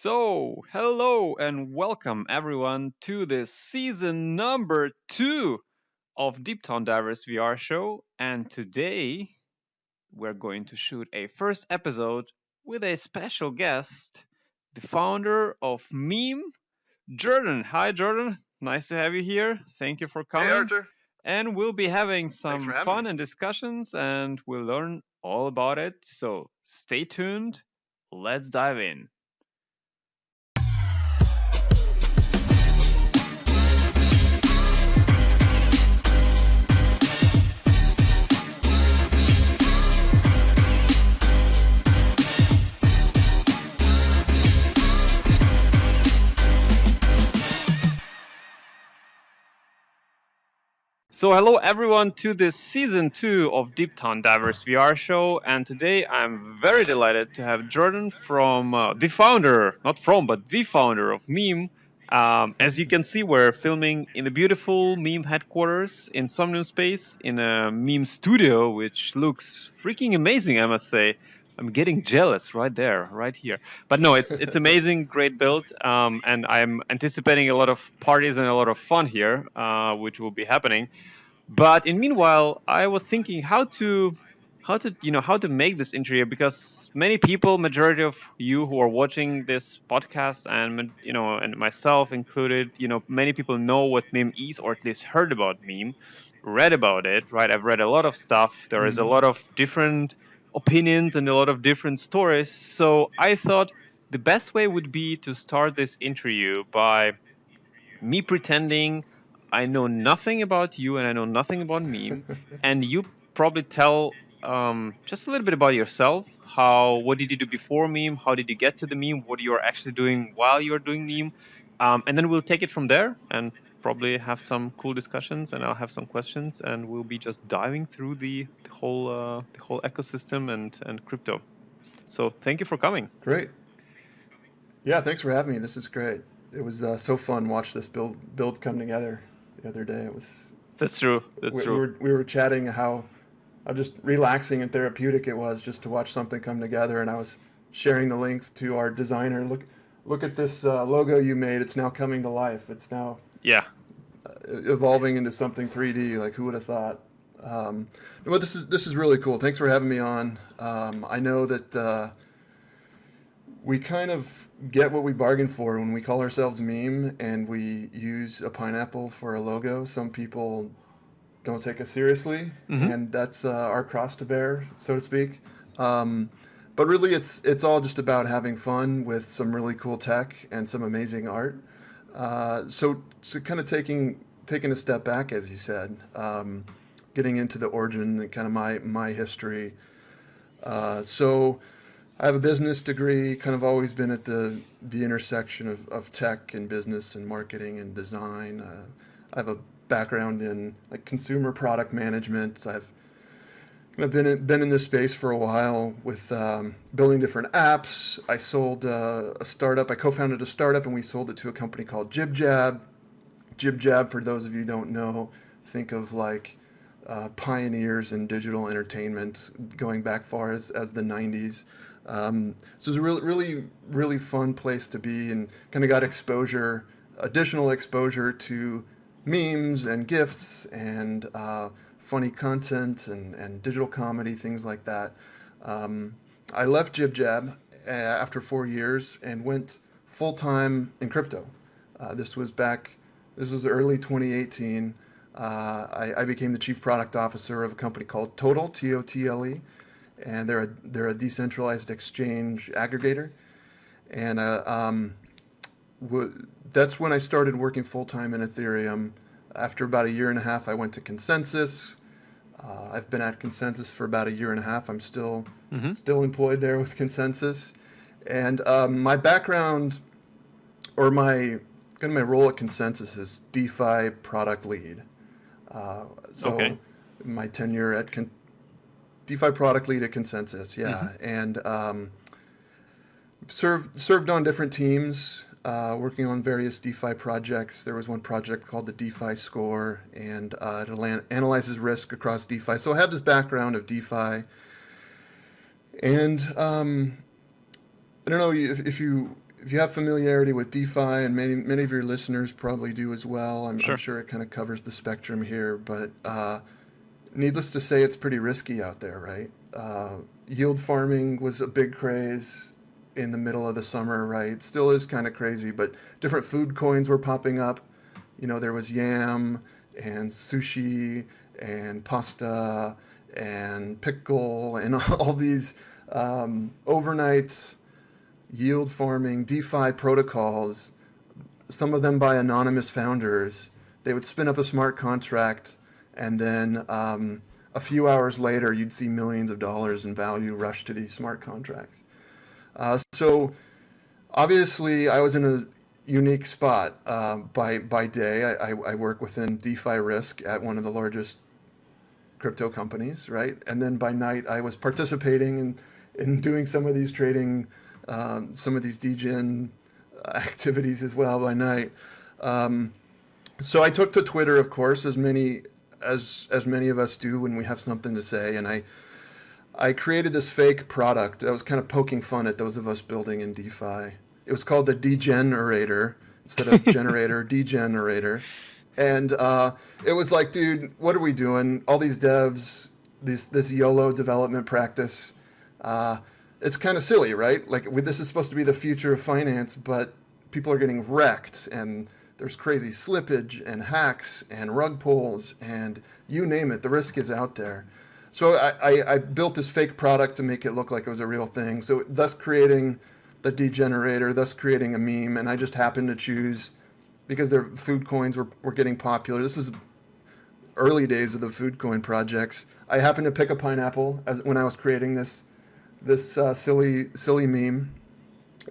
Hello and welcome everyone to this season number 2 of Deeptown Divers VR show. And today we're going to shoot a first episode with a special guest, the founder of Meme, Jordan. Hi, Jordan. Nice to have you here. Thank you for Hey, coming. Artur. And we'll be having Thanks some for having fun me. and discussions, and we'll learn all about it. So stay tuned. Let's dive in. So, hello everyone to this season 2 of Deeptown Divers VR show. And today I'm very delighted to have Jordan from the founder, not from, but the founder of Meme. As you can see, we're filming in the beautiful Meme headquarters in Somnium Space in a Meme studio, which looks freaking amazing, I must say. I'm getting jealous right there, right here. But no, it's amazing, great build, and I'm anticipating a lot of parties and a lot of fun here, which will be happening. But in meanwhile, I was thinking how to make this intro because many people, majority of you who are watching this podcast, and and myself included, many people know what meme is, or at least heard about meme, read about it, right? I've read a lot of stuff. There is a lot of different opinions and a lot of different stories. So I thought the best way would be to start this interview by me pretending I know nothing about you and I know nothing about meme, and you probably tell just a little bit about yourself. What did you do before meme? How did you get to the meme? What you're actually doing while you're doing meme, and then we'll take it from there and probably have some cool discussions. And I'll have some questions, and we'll be just diving through the whole ecosystem and crypto. So thank you for coming. Great. Yeah, thanks for having me. This is great. It was so fun watch this build come together the other day. It was That's true. That's we true. were we were chatting how just relaxing and therapeutic it was just to watch something come together, and I was sharing the link to our designer. Look at this logo you made. It's now coming to life. It's now Yeah. evolving into something 3D. Like who would have thought? Well, this is really cool. Thanks for having me on. I know that. We kind of get what we bargain for when we call ourselves meme and we use a pineapple for a logo. Some people don't take us seriously, Hmm. and that's our cross to bear, so to speak. Um, but really, it's all just about having fun with some really cool tech and some amazing art. So kind of taking a step back, as you said, getting into the origin and kind of my history. So I have a business degree, kind of always been at the intersection of tech and business and marketing and design. I have a background in like consumer product management. I've kind of been in this space for a while with building different apps. I sold a startup. I co-founded a startup and we sold it to a company called JibJab. JibJab, for those of you who don't know, think of like pioneers in digital entertainment going back far as the 90s. So it's a really fun place to be, and kind of got additional exposure to memes and GIFs and funny content and digital comedy, things like that. I left JibJab after 4 years and went full time in crypto. This was early 2018. I became the chief product officer of a company called Total, Totle, and they're a decentralized exchange aggregator. And that's when I started working full time in Ethereum. After about a year and a half, I went to Consensus. I've been at Consensus for about a year and a half. I'm Hmm. still employed there with Consensus, and my background or my role at Consensus is DeFi product lead. So Okay. my tenure at DeFi product lead at Consensus, Hmm. yeah, and served on different teams, working on various DeFi projects. There was one project called the DeFi Score, and it analyzes risk across DeFi. So I have this background of DeFi, and I don't know if you have familiarity with DeFi, and many of your listeners probably do as well, I'm Sure. sure it kind of covers the spectrum here. But needless to say, it's pretty risky out there, right? Yield farming was a big craze in the middle of the summer, right? Still is kind of crazy, but different food coins were popping up. You know, there was yam and sushi and pasta and pickle and all these overnight yield farming DeFi protocols, some of them by anonymous founders. They would spin up a smart contract, and then a few hours later, you'd see millions of dollars in value rush to these smart contracts. So obviously, I was in a unique spot. By day, I work within DeFi risk at one of the largest crypto companies, right? And then by night, I was participating in doing some of these trading, some of these degen activities as well by night. So I took to Twitter, of course, as many of us do when we have something to say, and I created this fake product that was kind of poking fun at those of us building in DeFi. It was called the Degenerator instead of generator, Degenerator. And it was like, dude, what are we doing? All these devs, this YOLO development practice. It's kind of silly, right? Like this is supposed to be the future of finance, but people are getting wrecked, and there's crazy slippage and hacks and rug pulls and you name it. The risk is out there. So I built this fake product to make it look like it was a real thing. So thus creating the Degenerator, thus creating a meme. And I just happened to choose, because their food coins were getting popular. This was early days of the food coin projects. I happened to pick a pineapple when I was creating this silly meme,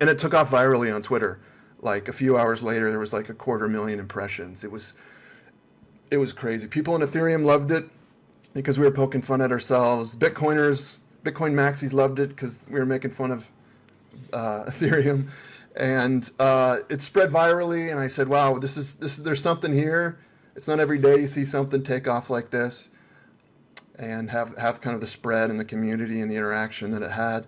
and it took off virally on Twitter. Like a few hours later, there was like 250,000 impressions. It was crazy. People in Ethereum loved it because we were poking fun at ourselves. Bitcoin maxis loved it because we were making fun of Ethereum, and it spread virally. And I said, "Wow, this is there's something here. It's not every day you see something take off like this, and have kind of the spread and the community and the interaction that it had."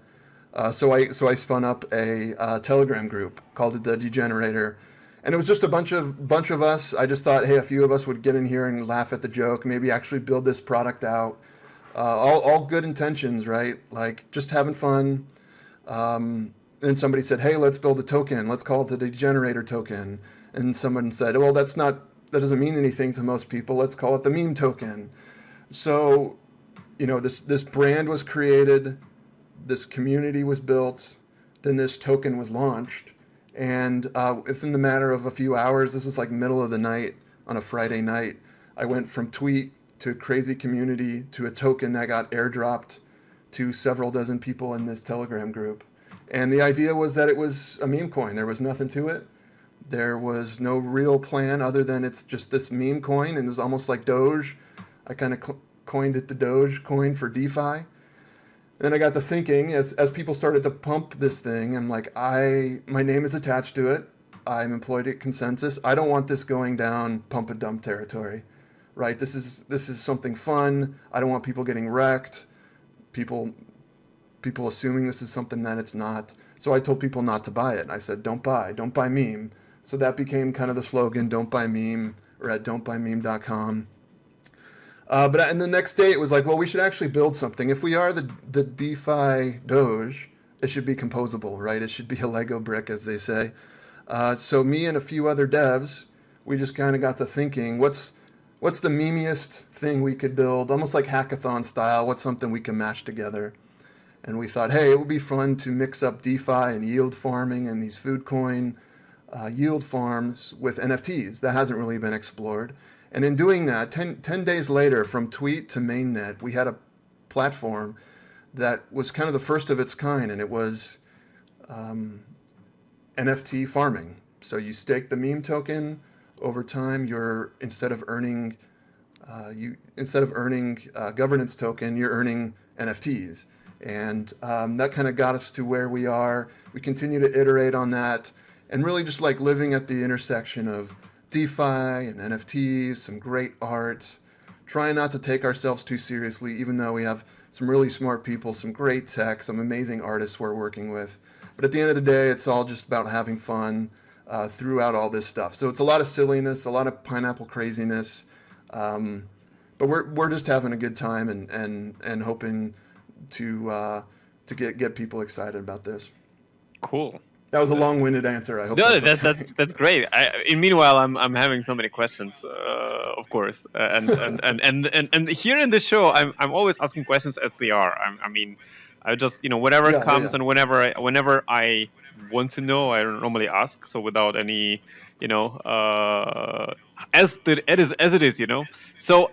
So I spun up a Telegram group, called it the Degenerator, and it was just a bunch of us. I just thought, hey, a few of us would get in here and laugh at the joke, maybe actually build this product out. All good intentions, right? Like just having fun. Then somebody said, hey, let's build a token. Let's call it the Degenerator token. And someone said, well, that doesn't mean anything to most people. Let's call it the meme token. So, this brand was created. This community was built, then this token was launched, and within the matter of a few hours, this was like middle of the night on a Friday night, I went from tweet to crazy community to a token that got airdropped to several dozen people in this Telegram group. And the idea was that it was a meme coin. There was nothing to it. There was no real plan other than it's just this meme coin, and it was almost like Doge. I kind of coined it the Doge coin for DeFi. Then I got to thinking, as people started to pump this thing, I'm like, my name is attached to it. I'm employed at Consensus. I don't want this going down pump and dump territory, right? This is something fun. I don't want people getting wrecked. People assuming this is something that it's not. So I told people not to buy it. I said, don't buy meme. So that became kind of the slogan, don't buy meme, or at don'tbuymeme.com. And the next day it was like, well, we should actually build something. If we are the DeFi Doge, it should be composable, right? It should be a Lego brick, as they say. So me and a few other devs, we just kind of got to thinking, what's the memeiest thing we could build, almost like hackathon style? What's something we can mash together? And we thought, hey, it would be fun to mix up DeFi and yield farming and these food coin yield farms with NFTs. That hasn't really been explored. And in doing that, 10 days later, from tweet to mainnet, we had a platform that was kind of the first of its kind, and it was NFT farming. So you stake the meme token. Over time, instead of earning governance token, you're earning NFTs. And that kind of got us to where we are. We continue to iterate on that, and really just like living at the intersection of DeFi and NFTs, some great art, trying not to take ourselves too seriously, even though we have some really smart people, some great tech, some amazing artists we're working with. But at the end of the day, it's all just about having fun throughout all this stuff. So it's a lot of silliness, a lot of pineapple craziness. Um, but we're just having a good time and hoping to get people excited about this. Cool. That was a long-winded answer. I hope No, that's okay. that's great. Meanwhile, I'm having so many questions, of course, and here in the show, I'm always asking questions as they are. I mean, I just whatever Yeah, yeah, comes yeah. and whenever I want to know, I normally ask. So without any, you know, as it is. So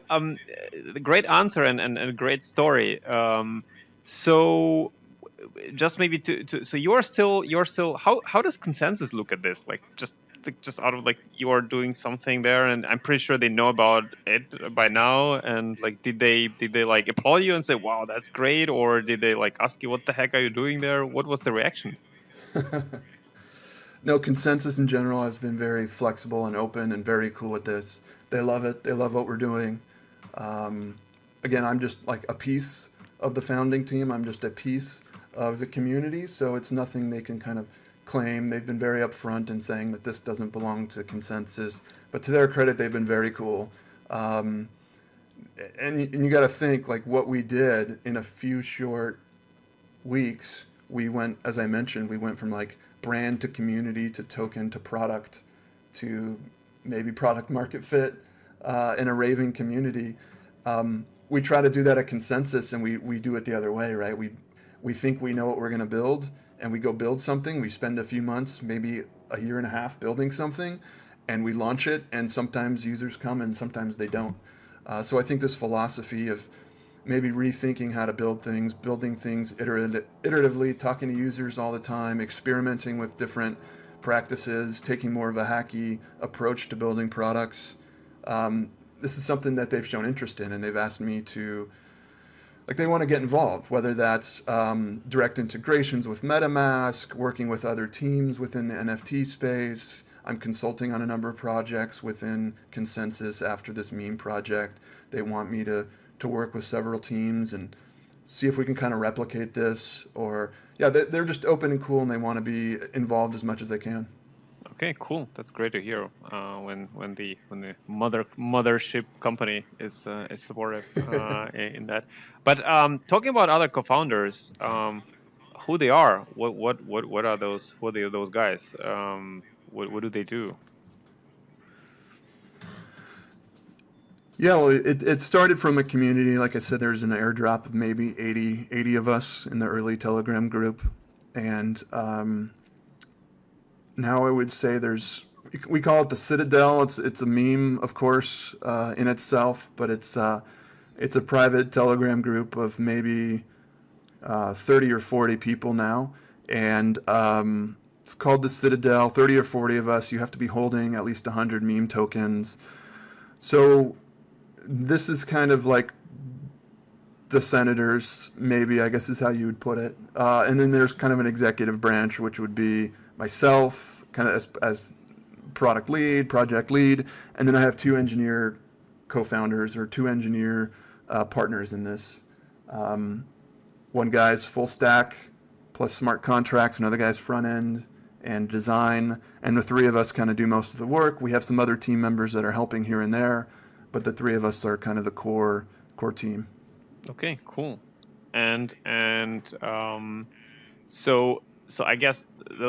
great answer and a great story. So just maybe to so you're still how does consensus look at this, like just out of like you're doing something there, and I'm pretty sure they know about it by now, and like did they like applaud you and say wow that's great, or did they like ask you what the heck are you doing there? What was the reaction? No, consensus in general has been very flexible and open and very cool with this. They love it. They love what we're doing. Um, Again, I'm just like a piece of the founding team. I'm just a piece of the community, so it's nothing they can kind of claim. They've been very upfront in saying that this doesn't belong to consensus, but to their credit, they've been very cool. Um, and you got to think like what we did in a few short weeks. We went, as I mentioned, we went from like brand to community to token to product to maybe product market fit in a raving community. We try to do that at consensus, and we do it the other way, right? We think we know what we're going to build, and we go build something. We spend a few months, maybe a year and a half, building something, and we launch it. And sometimes users come, and sometimes they don't. So I think this philosophy of maybe rethinking how to build things, building things iteratively, talking to users all the time, experimenting with different practices, taking more of a hacky approach to building products. This is something that they've shown interest in, and they've asked me to, like, they want to get involved, whether that's direct integrations with MetaMask, working with other teams within the NFT space. I'm consulting on a number of projects within Consensus after this meme project. They want me to work with several teams and see if we can kind of replicate this. Or, yeah, they're just open and cool, and they want to be involved as much as they can. Okay, cool. That's great to hear. When the mothership company is supportive in that. But talking about other co-founders, who they are, what are those? Who are those guys? What do they do? Yeah, well, it started from a community. Like I said, there's an airdrop of maybe 80 of us in the early Telegram group. And now I would say we call it the Citadel. It's a meme, of course, in itself, but it's a private Telegram group of maybe 30 or 40 people now. And it's called the Citadel, 30 or 40 of us. You have to be holding at least 100 meme tokens. So this is kind of like the senators, maybe, I guess is how you would put it. And then there's kind of an executive branch, which would be myself, kind of as product lead, project lead. And then I have two engineer co-founders or two engineer partners in this. One guy's full stack plus smart contracts, another guy's front end and design. And the three of us kind of do most of the work. We have some other team members that are helping here and there, but the three of us are kind of the core team. Okay, cool. And so I guess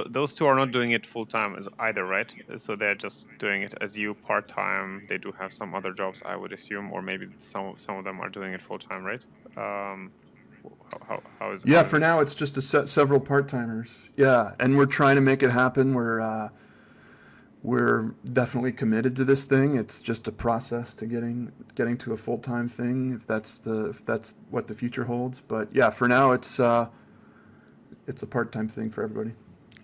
those two are not doing it full time as either, right? So they're just doing it as you part time. They do have some other jobs, I would assume, or maybe some of them are doing it full time, right? How is Yeah, for now it's just several part timers. Yeah, and we're trying to make it happen. We're definitely committed to this thing. It's just a process to getting to a full time thing, if that's what the future holds. But yeah, for now it's a part time thing for everybody.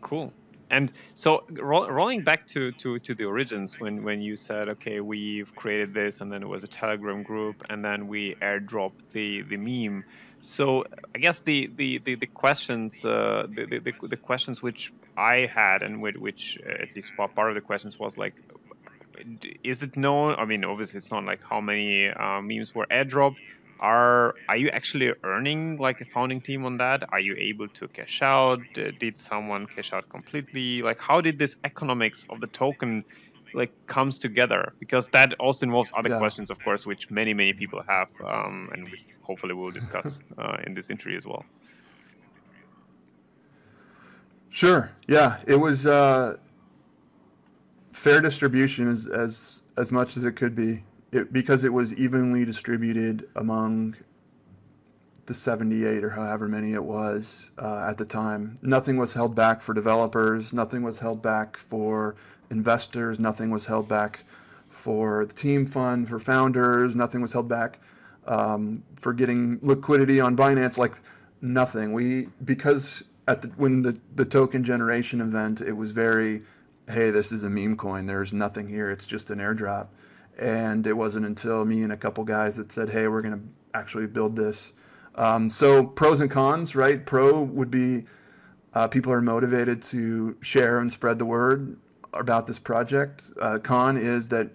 Cool. And so rolling back to the origins, when you said, okay, we've created this, and then it was a Telegram group, and then we airdropped the meme. So I guess the questions the questions which I had, and which at least part of the questions was like, is it known? I mean, obviously it's not like how many memes were airdropped, are you actually earning like a founding team on that? Are you able to cash out? Did someone cash out completely? Like, how did this economics of the token like comes together? Because that also involves other Yeah. questions, of course, which many people have, and which hopefully we'll discuss in this interview as well. Sure. Yeah. It was fair distribution as much as it could be. Because it was evenly distributed among the 78 or however many it was at the time. Nothing was held back for developers. Nothing was held back for investors. Nothing was held back for the team fund, for founders. Nothing was held back for getting liquidity on Binance. Like nothing. Because when the token generation event, it was very, hey, this is a meme coin. There's nothing here. It's just an airdrop. And it wasn't until me and a couple guys that said, hey, we're going to actually build this. So pros and cons, right? Pro would be people are motivated to share and spread the word about this project. Con is that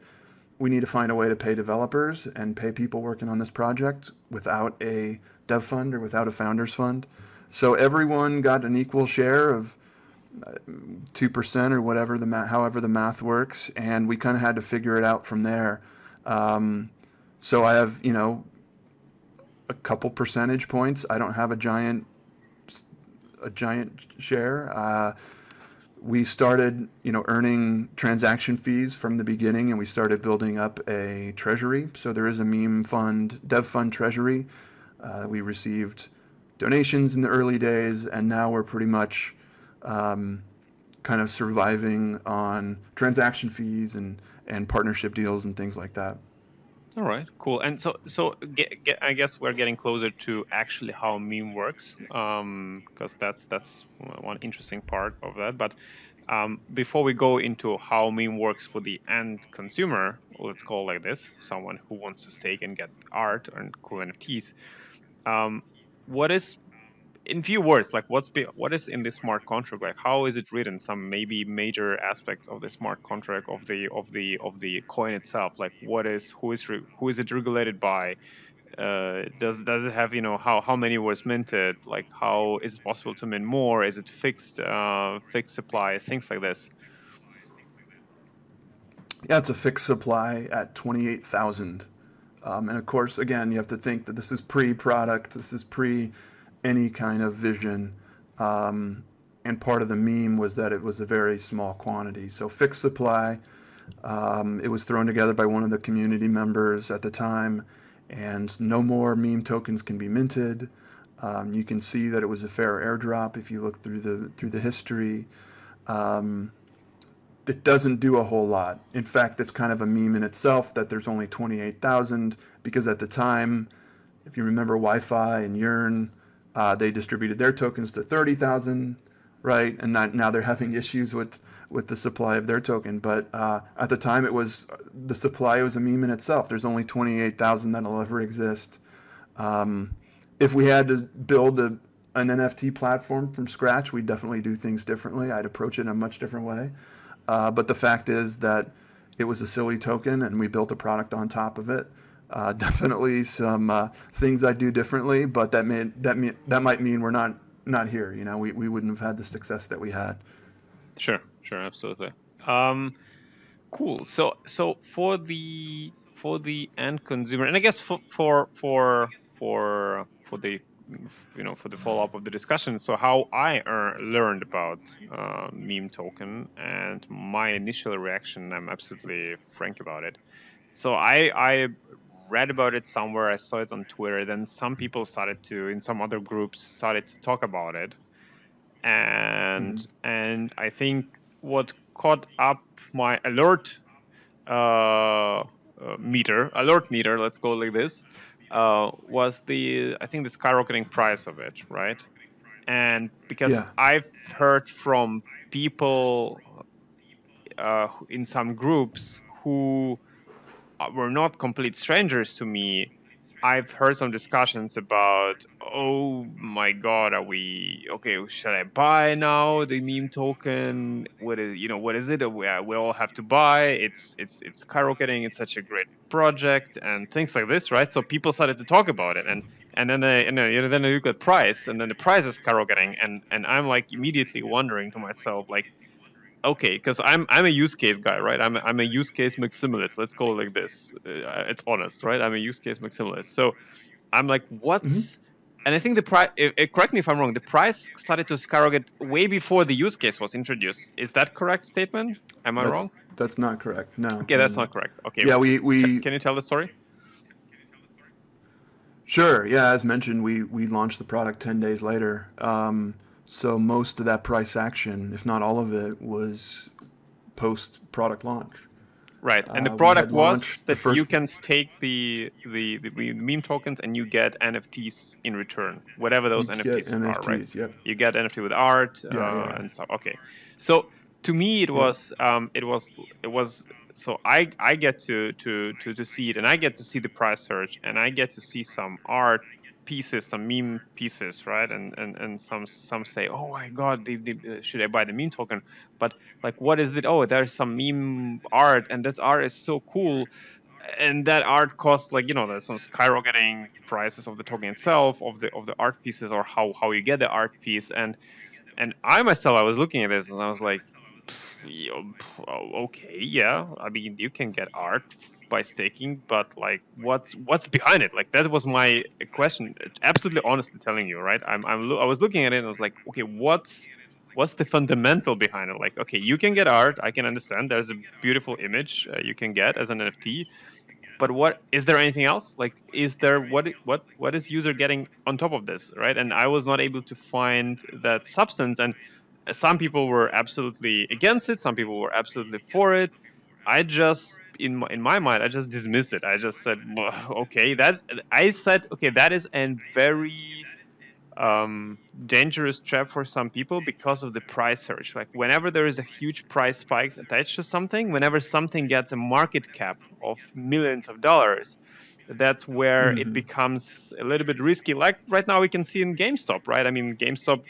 we need to find a way to pay developers and pay people working on this project without a dev fund or without a founders fund. So everyone got an equal share of 2% or whatever however the math works, and we kind of had to figure it out from there. So I have a couple percentage points. I don't have a giant share. We started, earning transaction fees from the beginning, and we started building up a treasury. So there is a meme fund, dev fund treasury. We received donations in the early days, and now we're pretty much kind of surviving on transaction fees and partnership deals and things like that. All right, cool. And I guess we're getting closer to actually how meme works, because that's one interesting part of that. But before we go into how meme works for the end consumer, let's call it like this, someone who wants to stake and get art and cool NFTs, what is, in few words, like what is in the smart contract? Like, how is it written? Some maybe major aspects of the smart contract of the coin itself. Like, who is it regulated by? Does it have, how many was minted? Like, how is it possible to mint more? Is it fixed supply? Things like this. Yeah, it's a fixed supply at 28,000. And of course, again, you have to think that this is pre-product. This is pre any kind of vision. And part of the meme was that it was a very small quantity. So fixed supply. It was thrown together by one of the community members at the time, and no more meme tokens can be minted. You can see that it was a fair airdrop if you look through the history. It doesn't do a whole lot. In fact, it's kind of a meme in itself that there's only 28,000, because at the time, if you remember Wi-Fi and Yearn, they distributed their tokens to 30,000, right? And now they're having issues with the supply of their token. But at the time, the supply was a meme in itself. There's only 28,000 that'll ever exist. If we had to build an NFT platform from scratch, we'd definitely do things differently. I'd approach it in a much different way. But the fact is that it was a silly token, and we built a product on top of it. Definitely some things I do differently, but that might mean we're not here. We wouldn't have had the success that we had. Sure, absolutely. Cool. So for the end consumer, and I guess for the for the follow up of the discussion. So how I learned about meme token, and my initial reaction, I'm absolutely frank about it. So I read about it somewhere. I saw it on Twitter. Then some people in some other groups started to talk about it, and I think what caught up my alert meter, let's go like this, was the skyrocketing price of it, right? And because I've heard from people in some groups who were not complete strangers to me, I've heard some discussions about, oh my God, are we okay? Should I buy now the meme token? What is it? We all have to buy. It's skyrocketing. It's such a great project and things like this, right? So people started to talk about it, and then then they look at price, and then the price is skyrocketing, and I'm like immediately wondering to myself, like, okay, because I'm a use case guy, right? I'm a use case maximalist. Let's call it like this. It's honest, right? I'm a use case maximalist. So I'm like, Hmm. what's, and I think the price. Correct me if I'm wrong. The price started to skyrocket way before the use case was introduced. Is that correct statement? Am I wrong? That's not correct. No, Okay, no, that's no. not correct. Okay, Yeah, we can you tell the story? sure. Yeah, as mentioned, we launched the product 10 days later. So most of that price action, if not all of it, was post product launch. Right, and the We had product was launched the that you first. can stake the meme tokens and you get NFTs in return, whatever You those get NFTs are, right? NFTs. Yep. You get NFT with art Yeah, yeah, and stuff. Okay, so to me yeah. it was so I get to see it, and I get to see the price surge, and I get to see some art pieces, some meme pieces, right? And some say, oh my god, should I buy the meme token? But like, what is it? Oh, there's some meme art, and that art is so cool, and that art costs, like, there's some skyrocketing prices of the token itself, of the art pieces, or how you get the art piece. And I myself, I was looking at this and I was like, okay, yeah, I mean, you can get art by staking, but like, what's behind it? Like, that was my question. Absolutely honestly telling you, right? I was looking at it and I was like, okay, what's the fundamental behind it? Like, okay, you can get art, I can understand. There's a beautiful image you can get as an NFT, but what is there anything else? Like, is there what is user getting on top of this, right? And I was not able to find that substance. And some people were absolutely against it, some people were absolutely for it. I just, in my mind, I just dismissed it. I just said, "Well, okay, that is a very dangerous trap for some people because of the price surge. Like, whenever there is a huge price spikes attached to something, whenever something gets a market cap of millions of dollars, that's where it Hmm. becomes a little bit risky. Like right now we can see in GameStop, right? I mean, GameStop,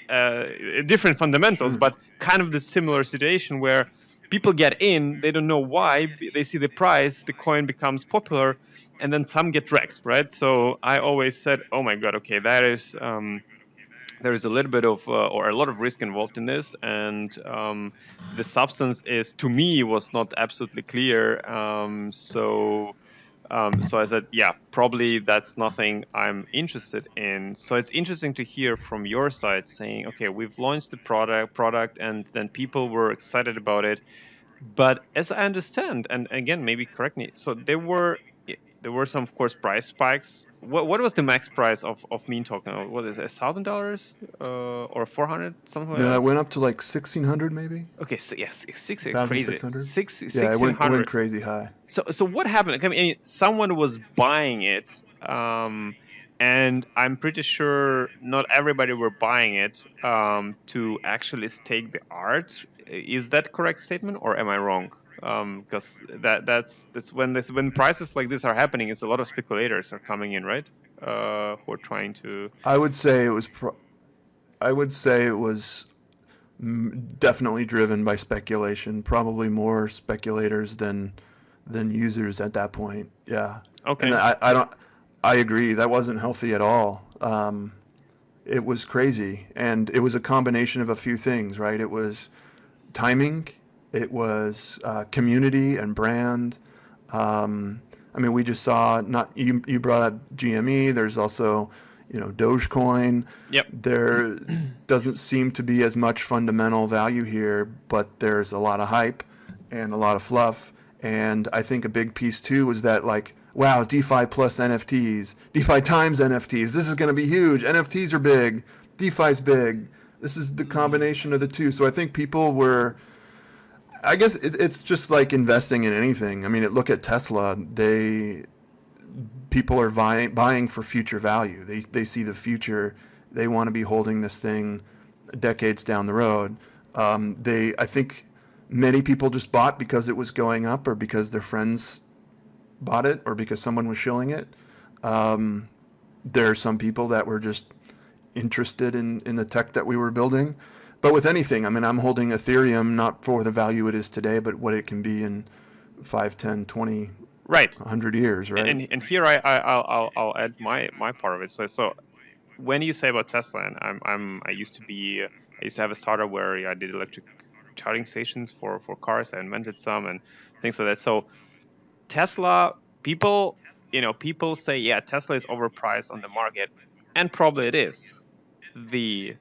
different fundamentals, Sure. but kind of the similar situation where people get in, they don't know why, they see the price, the coin becomes popular, and then some get wrecked, right? So I always said, oh my god, okay, that is there is a little bit of or a lot of risk involved in this, and the substance is, to me, was not absolutely clear. So I said, yeah, probably that's nothing I'm interested in. So it's interesting to hear from your side saying, okay, we've launched the product, and then people were excited about it. But as I understand, and again, maybe correct me, so there were some, of course, price spikes. What was the max price of meme token? What is it, $1,000 or 400, something like No, that that? went up to like 1,600 maybe. Okay, so yes, crazy, 1,600. Yeah, it went 1600. crazy high. So what happened? I mean, someone was buying it, and I'm pretty sure not everybody were buying it to actually stake the art. Is that correct statement, or am I wrong? Because that's when prices like this are happening, it's a lot of speculators are coming in, right? Who are trying to. I would say it was. I would say it was definitely driven by speculation. Probably more speculators than users at that point. Yeah, and Okay. I don't. I agree. That wasn't healthy at all. It was crazy, and it was a combination of a few things. Right. It was timing. It was community and brand. I mean, we just saw not you brought up GME. There's also, Dogecoin. Yep. There doesn't seem to be as much fundamental value here, but there's a lot of hype and a lot of fluff. And I think a big piece too was that, like, wow, DeFi plus NFTs, DeFi times NFTs. This is going to be huge. NFTs are big. DeFi's big. This is the combination of the two. So I think people were, I guess it's just like investing in anything. I mean, look at Tesla. People are buying for future value. They see the future. They want to be holding this thing decades down the road. I think many people just bought because it was going up, or because their friends bought it, or because someone was shilling it. There are some people that were just interested in the tech that we were building. But with anything, I mean, I'm holding Ethereum not for the value it is today, but what it can be in 5, 10, 20 Right. 100 years, right? And here I'll add my part of it. So when you say about Tesla, and I used to be I used to have a startup where I did electric charging stations for cars. I invented some and things like that. So Tesla, people, people say, yeah, Tesla is overpriced on the market, and probably it is. The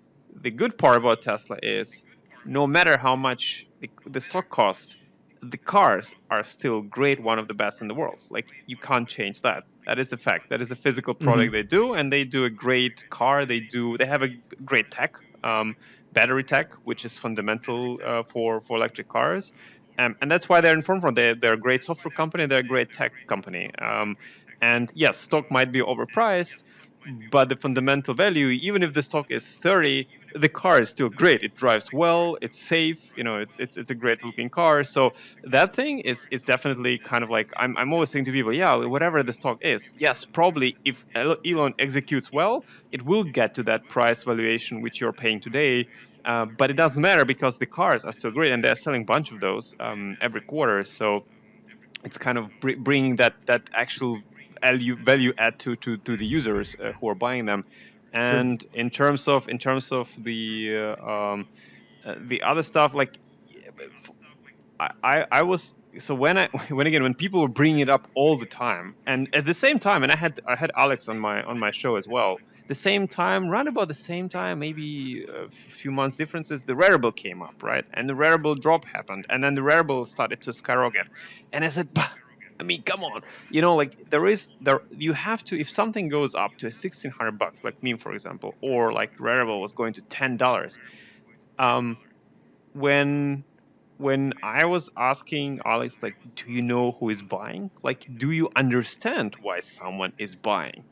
good part about Tesla is no matter how much the stock costs, the cars are still great, one of the best in the world. Like, you can't change that. That is a fact. That is a physical Mm-hmm. product they do, and they do a great car. They have a great tech, battery tech, which is fundamental for electric cars. And that's why they're in forefront. They're a great software company. They're a great tech company. And yes, stock might be overpriced, but the fundamental value, even if the stock is 30, the car is still great. It drives well, it's safe, it's a great looking car. So that thing is definitely kind of like, I'm always saying to people, yeah, whatever the stock is, yes, probably if Elon executes well, it will get to that price valuation which you're paying today. But it doesn't matter because the cars are still great, and they're selling a bunch of those every quarter. So it's kind of bringing that actual value add to the users who are buying them. Sure. And in terms of the other stuff, like, I was, so when people were bringing it up all the time, and at the same time, and I had Alex on my show as well. The same time, round about the same time, maybe a few months differences, the Rarible came up, right? And the Rarible drop happened, and then the Rarible started to skyrocket. And I said, "Bah, I mean, come on, like, you have to, if something goes up to $1,600, like meme, for example, or like Rarible was going to $10. um when I was asking Alex, like, do you know who is buying? Like, do you understand why someone is buying?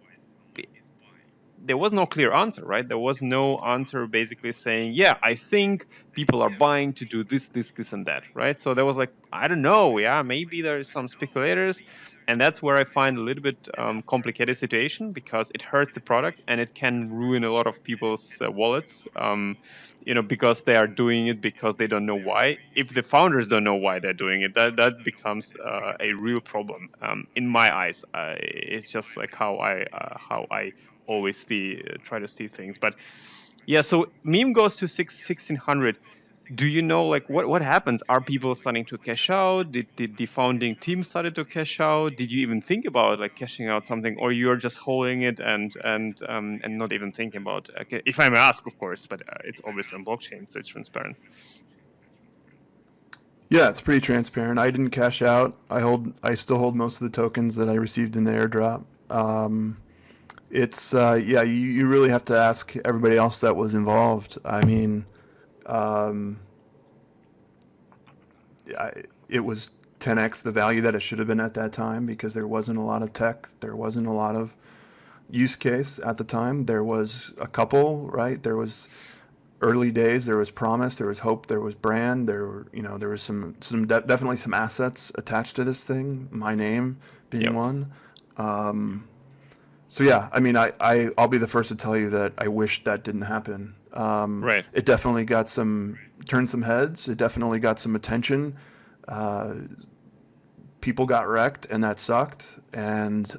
There was no clear answer, right? There was no answer basically saying, yeah, I think people are buying to do this, and that, right? So there was like, I don't know, yeah, maybe there's some speculators. And that's where I find a little bit complicated situation, because it hurts the product and it can ruin a lot of people's wallets, because they are doing it because they don't know why. If the founders don't know why they're doing it, that becomes a real problem in my eyes. It's just like how I always try to see things. But yeah, so meme goes to 1600. Do you know, like, what happens? Are people starting to cash out? Did the founding team started to cash out? Did you even think about like cashing out something, or you're just holding it and not even thinking about? Okay, if I may ask, of course, but it's obviously on blockchain, so it's transparent. Yeah, it's pretty transparent. I didn't cash out. I still hold most of the tokens that I received in the airdrop. It's yeah, you really have to ask everybody else that was involved. I mean, um, it was 10x the value that it should have been at that time, because there wasn't a lot of tech, there wasn't a lot of use case at the time. There was a couple, right? There was early days, there was promise, there was hope, there was brand, there was definitely some assets attached to this thing, my name being Yep. one. So yeah, I mean, I'll be the first to tell you that I wish that didn't happen. Right. It definitely turned some heads. It definitely got some attention. People got wrecked, and that sucked. And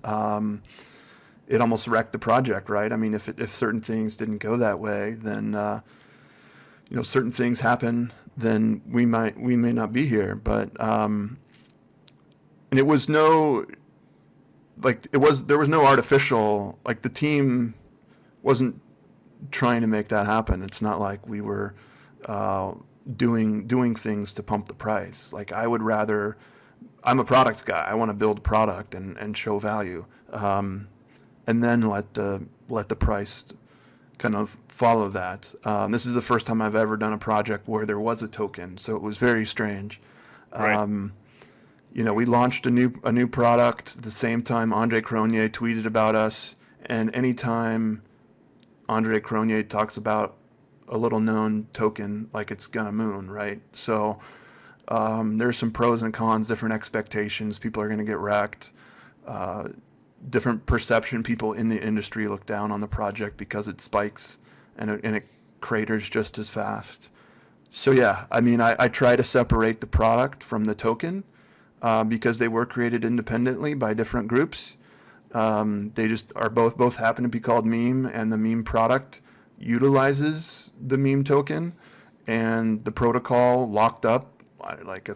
it almost wrecked the project, right? I mean, if certain things didn't go that way, then certain things happen, then we may not be here. But and it was no, like, there was no artificial, like, the team wasn't trying to make that happen. It's not like we were uh, doing things to pump the price. Like, I'm a product guy. I want to build product and show value, and then let the price kind of follow that. This is the first time I've ever done a project where there was a token, so it was very strange. Right. We launched a new product at the same time Andre Cronje tweeted about us, and anytime Andre Cronje talks about a little known token, like, it's gonna moon, right? So there's some pros and cons, different expectations. People are gonna get wrecked. Different perception. People in the industry look down on the project because it spikes and it craters just as fast. So yeah, I mean, I try to separate the product from the token. because they were created independently by different groups. They just are both happen to be called meme, and the meme product utilizes the meme token, and the protocol locked up like a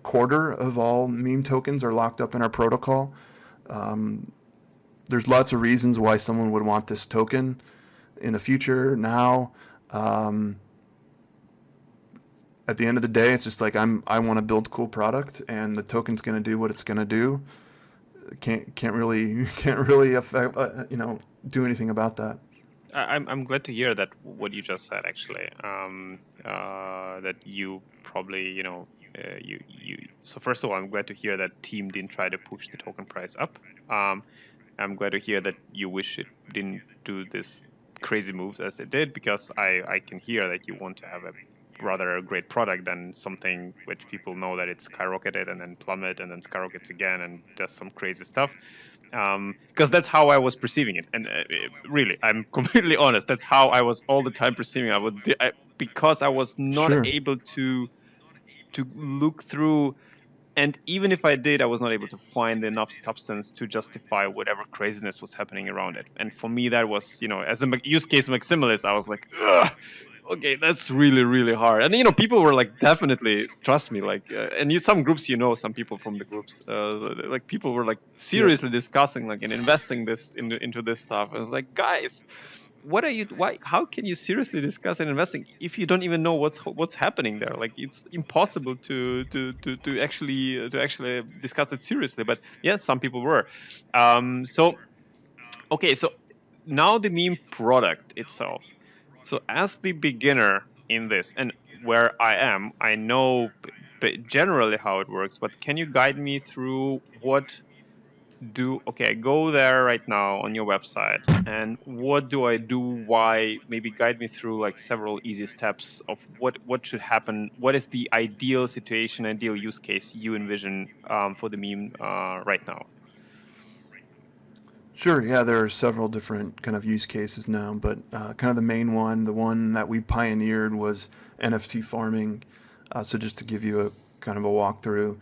quarter of all meme tokens are locked up in our protocol. There's lots of reasons why someone would want this token in the future. Now, at the end of the day, it's just like I want to build cool product, and the token's going to do what it's going to do. Can't really affect, do anything about that. I'm glad to hear that what you just said, actually. That you probably, you. So first of all, I'm glad to hear that team didn't try to push the token price up. I'm glad to hear that you wish it didn't do this crazy moves as it did, because I can hear that you want to have a rather great product than something which people know that it's skyrocketed and then plummet and then skyrockets again and does some crazy stuff. Because that's how I was perceiving it, and really, I'm completely honest. That's how I was all the time perceiving it. Because I was not able to look through, and even if I did, I was not able to find enough substance to justify whatever craziness was happening around it. And for me, that was, as a use case maximalist, I was like, ugh. Okay, that's really, really hard. And, people were like, definitely, trust me, like, and some groups, some people from the groups, like people were like seriously discussing, like, and investing into this stuff. I was like, guys, how can you seriously discuss and investing if you don't even know what's happening there? Like, it's impossible to actually discuss it seriously. But yeah, some people were. So now the meme product itself. So as the beginner in this, and where I am, I know generally how it works, but can you guide me through I go there right now on your website, and what do I do? Why? Maybe guide me through like several easy steps of what should happen. What is the ideal situation, ideal use case you envision for the meme right now? Sure, yeah, there are several different kind of use cases now, but kind of the main one, the one that we pioneered, was NFT farming. So just to give you a kind of a walkthrough,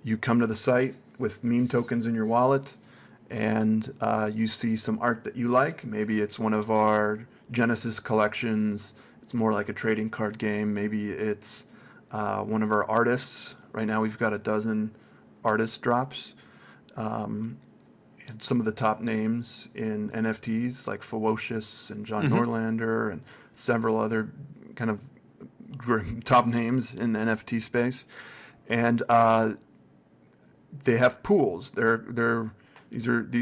you come to the site with meme tokens in your wallet, and you see some art that you like. Maybe it's one of our Genesis collections. It's more like a trading card game. Maybe it's one of our artists. Right now we've got a dozen artist drops. And some of the top names in NFTs, like Ferocious and John Norlander and several other kind of top names in the NFT space. And they have pools. These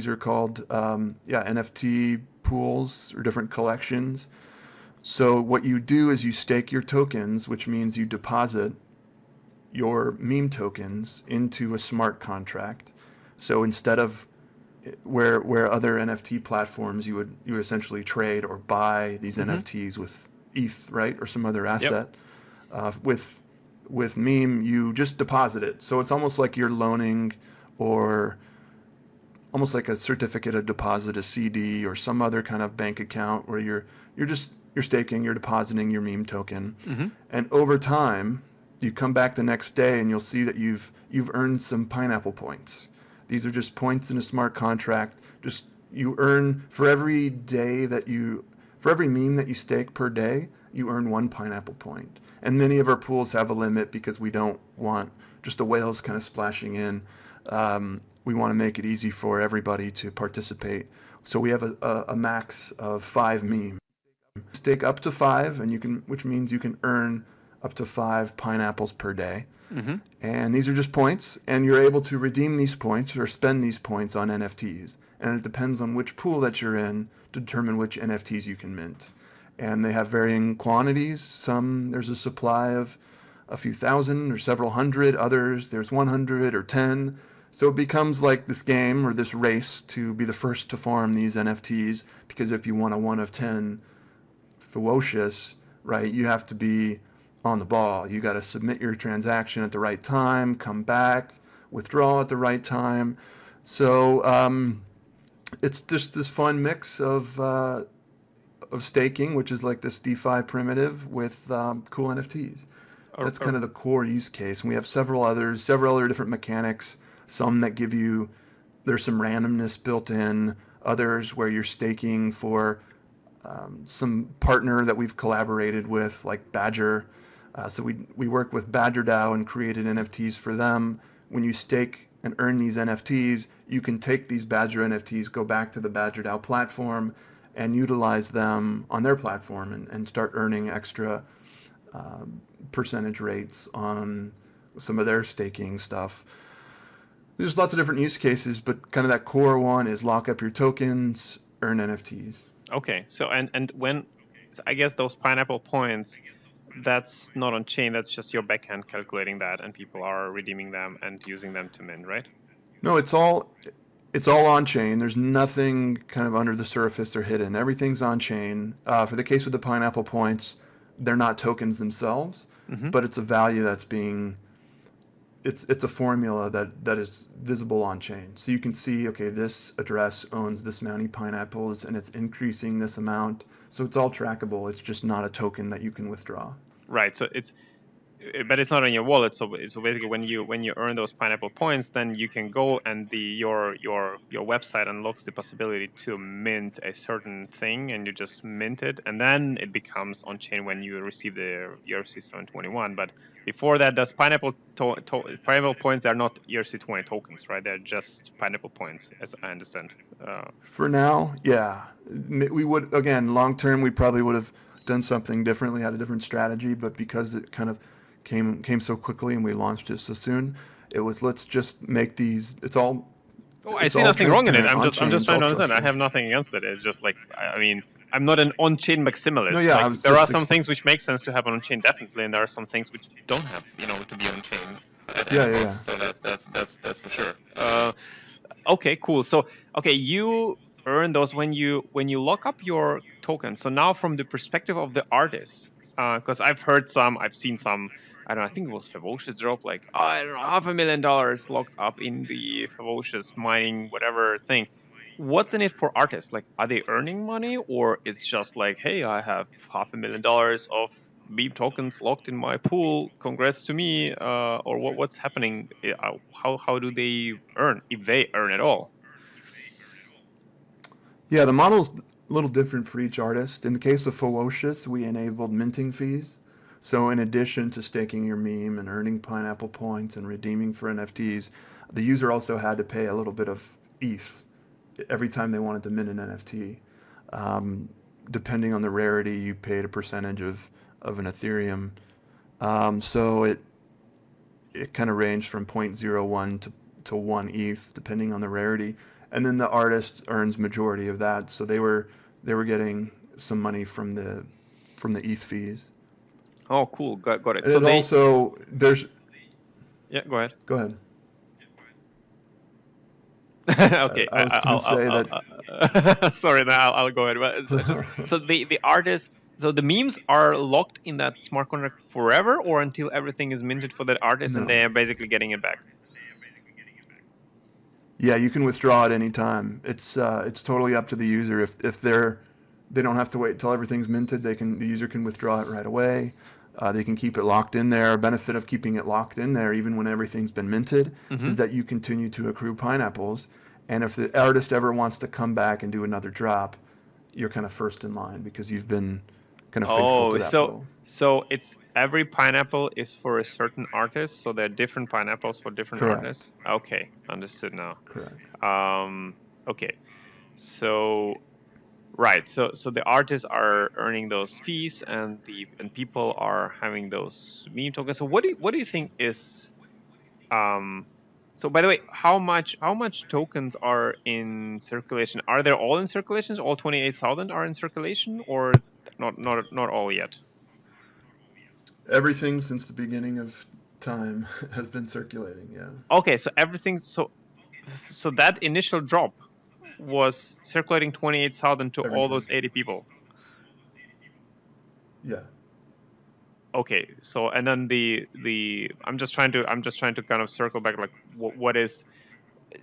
are called NFT pools, or different collections. So what you do is you stake your tokens, which means you deposit your meme tokens into a smart contract. So instead of where other NFT platforms you essentially trade or buy these NFTs with ETH, right, or some other asset. With meme, you just deposit it. So it's almost like you're loaning, or almost like a certificate of deposit, a CD, or some other kind of bank account where you're staking, you're depositing your meme token, and over time you come back the next day and you'll see that you've earned some pineapple points. These are just points in a smart contract. Just you earn for every meme that you stake per day, you earn 1 pineapple point. And many of our pools have a limit because we don't want just the whales kind of splashing in. We want to make it easy for everybody to participate. So we have a max of 5 memes. Stake up to 5, which means you can earn up to 5 pineapples per day. And these are just points, and you're able to redeem these points or spend these points on NFTs. And it depends on which pool that you're in to determine which NFTs you can mint. And they have varying quantities. There's a supply of a few thousand or several hundred. Others, there's 100 or 10. So it becomes like this game or this race to be the first to farm these NFTs, because if you want a 1 of 10 Ferocious, right, you have to be on the ball. You got to submit your transaction at the right time, come back, withdraw at the right time. So it's just this fun mix of staking, which is like this DeFi primitive, with cool NFTs. That's kind of the core use case. And we have several others, several other different mechanics. Some that give you, there's some randomness built in. Others where you're staking for some partner that we've collaborated with, like Badger. So we work with Badger DAO and created NFTs for them. When you stake and earn these NFTs, you can take these Badger NFTs, go back to the Badger DAO platform, and utilize them on their platform and start earning extra percentage rates on some of their staking stuff. There's lots of different use cases, but kind of that core one is lock up your tokens, earn NFTs. Okay, so and when, so I guess those pineapple points, that's not on chain. That's just your backend calculating that, and people are redeeming them and using them to mint, right? No, it's all on chain. There's nothing kind of under the surface or hidden. Everything's on chain. For the case with the pineapple points, they're not tokens themselves, but it's a value that's being. It's a formula that is visible on chain. So you can see, okay, this address owns this many pineapples and it's increasing this amount. So it's all trackable. It's just not a token that you can withdraw. Right. So but it's not in your wallet. So basically, when you earn those pineapple points, then you can go and your website unlocks the possibility to mint a certain thing, and you just mint it, and then it becomes on chain when you receive the ERC 721. But before that, those pineapple points, they're not ERC20 tokens, right? They're just pineapple points, as I understand. For now, yeah, we would, again, long term, we probably would have done something differently, had a different strategy, but because it kind of came so quickly and we launched it so soon, it was, let's just make these. It's all. Oh, I see nothing wrong in it. I'm just trying to understand. I trusted. have nothing against it. It's just like, I mean, I'm not an on-chain maximalist. No, yeah, like, there are some things which make sense to have on-chain, definitely, and there are some things which don't have, to be on-chain. Yeah. So that's for sure. Okay, cool. So, okay, you earn those when you lock up your tokens. So now, from the perspective of the artist, because I've seen some. I don't know, I think it was Ferocious drop, like, I don't know, $500,000 locked up in the Ferocious mining, whatever thing. What's in it for artists? Like, are they earning money, or it's just like, hey, I have $500,000 of Beam tokens locked in my pool. Congrats to me. Or what's happening? How do they earn, if they earn at all? Yeah, the model's a little different for each artist. In the case of Ferocious, we enabled minting fees. So in addition to staking your meme and earning pineapple points and redeeming for NFTs, the user also had to pay a little bit of ETH every time they wanted to mint an NFT. Depending on the rarity, you paid a percentage of an Ethereum. So it kind of ranged from 0.01 to 1 ETH, depending on the rarity. And then the artist earns majority of that. So they were getting some money from the ETH fees. Oh, cool. Got it. And so also there's. Yeah, go ahead. Go ahead. Okay, I was going to say that. Sorry, now I'll go ahead. But so the artists, so the memes are locked in that smart contract forever, or until everything is minted for that artist, and they are basically getting it back. Yeah, you can withdraw at any time. It's totally up to the user. If they don't have to wait till everything's minted, the user can withdraw it right away. They can keep it locked in there. A benefit of keeping it locked in there, even when everything's been minted, is that you continue to accrue pineapples. And if the artist ever wants to come back and do another drop, you're kind of first in line because you've been kind of faithful to that pool. So it's every pineapple is for a certain artist. So there are different pineapples for different artists. Okay, understood now. Correct. Okay, so. Right. So the artists are earning those fees, and people are having those meme tokens. So what do you think is so by the way, how much tokens are in circulation? Are they all in circulation? All 28,000 are in circulation, or not all yet? Everything since the beginning of time has been circulating, yeah. Okay, so everything so that initial drop was circulating 28,000 to all those 80 people. Yeah. Okay, so and then the I'm just trying to kind of circle back, like what is,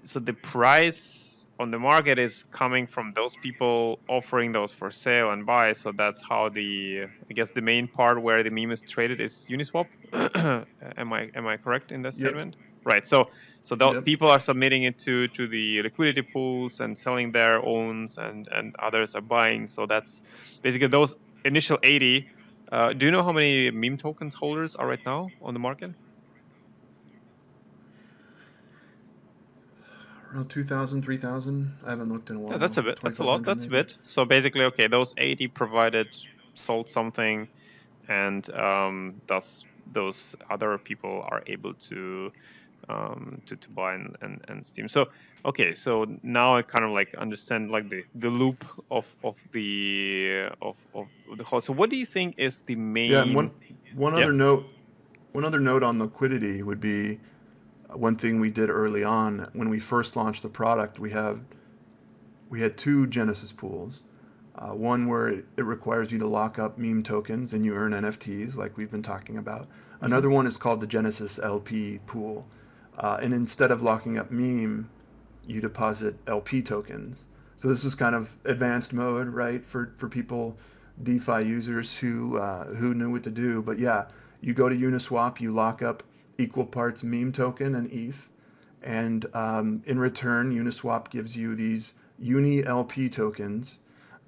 so the price on the market is coming from those people offering those for sale and buy. So that's how I guess the main part where the meme is traded is Uniswap. Am I correct in that Yep. statement? Right. So the Yep. people are submitting it to the liquidity pools and selling their owns, and others are buying. So that's basically those initial 80. Do you know how many meme tokens holders are right now on the market? Around 2,000, 3,000. I haven't looked in a Yeah, that's while. a bit. That's a lot. 2,500 That's a maybe. bit. So basically, okay, those 80 provided, sold something, and thus those other people are able to buy and steam. So okay, so now I kind of like understand like the loop of the whole. So what do you think is the Yeah, and main? one Yeah. other note, one other note on liquidity would be one thing we did early on when we first launched the product. We had two Genesis pools. One where it requires you to lock up meme tokens and you earn NFTs, like we've been talking about. Hmm. Another one is called the Genesis LP pool. And instead of locking up meme, you deposit LP tokens. So this was kind of advanced mode, right, for people, DeFi users who knew what to do. But yeah, you go to Uniswap, you lock up equal parts meme token and ETH, and in return, Uniswap gives you these Uni LP tokens,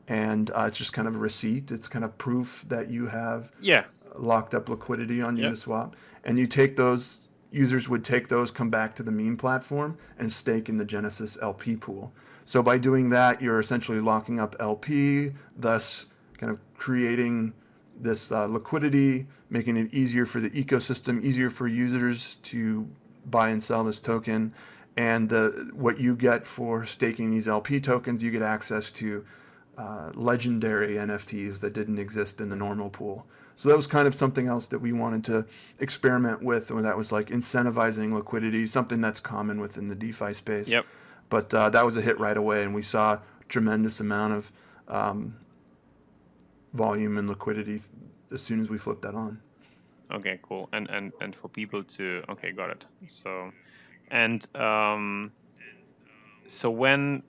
and it's just kind of a receipt. It's kind of proof that you have Yeah. locked up liquidity on Yeah. Uniswap, and you take those. Users would take those, come back to the meme platform, and stake in the Genesis LP pool. So by doing that, you're essentially locking up LP, thus kind of creating this liquidity, making it easier for the ecosystem, easier for users to buy and sell this token. And what you get for staking these LP tokens, you get access to legendary NFTs that didn't exist in the normal pool. So that was kind of something else that we wanted to experiment with, and that was like incentivizing liquidity, something that's common within the DeFi space. Yep. But that was a hit right away, and we saw tremendous amount of um, volume and liquidity as soon as we flipped that on. Okay. Cool. And for people to, okay, got it. So and so when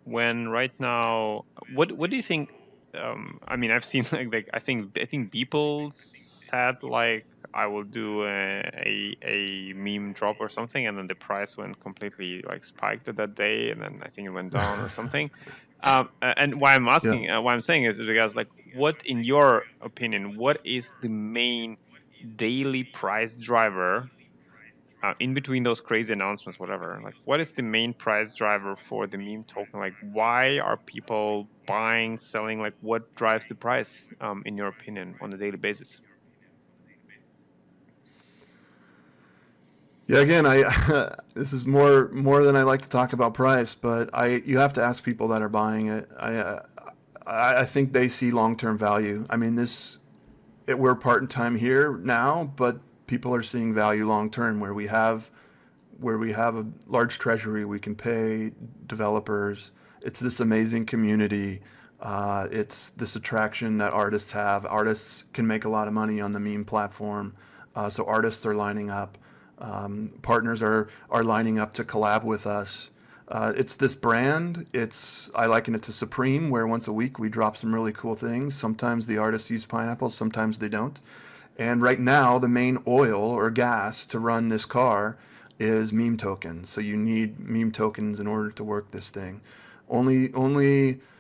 right now, what do you think? I mean, I've seen like I think people said like I will do a meme drop or something, and then the price went completely like spiked that day, and then I think it went down or something. And why I'm Yeah. asking, why I'm saying is because like, what in your opinion, what is the main daily price driver in between those crazy announcements, whatever, like what is the main price driver for the meme token? Like why are people buying, selling? Like what drives the price, in your opinion, on a daily basis? Yeah, again, I this is more than I like to talk about price, but I you have to ask people that are buying it. I think they see long term value. I mean, we're part time here now, but people are seeing value long term where we have a large treasury, we can pay developers. It's this amazing community. It's this attraction that artists have. Artists can make a lot of money on the meme platform, so artists are lining up. Partners are lining up to collab with us. It's this brand. I liken it to Supreme, where once a week we drop some really cool things. Sometimes the artists use pineapples, sometimes they don't. And right now, the main oil or gas to run this car is meme tokens. So you need meme tokens in order to work this thing. Only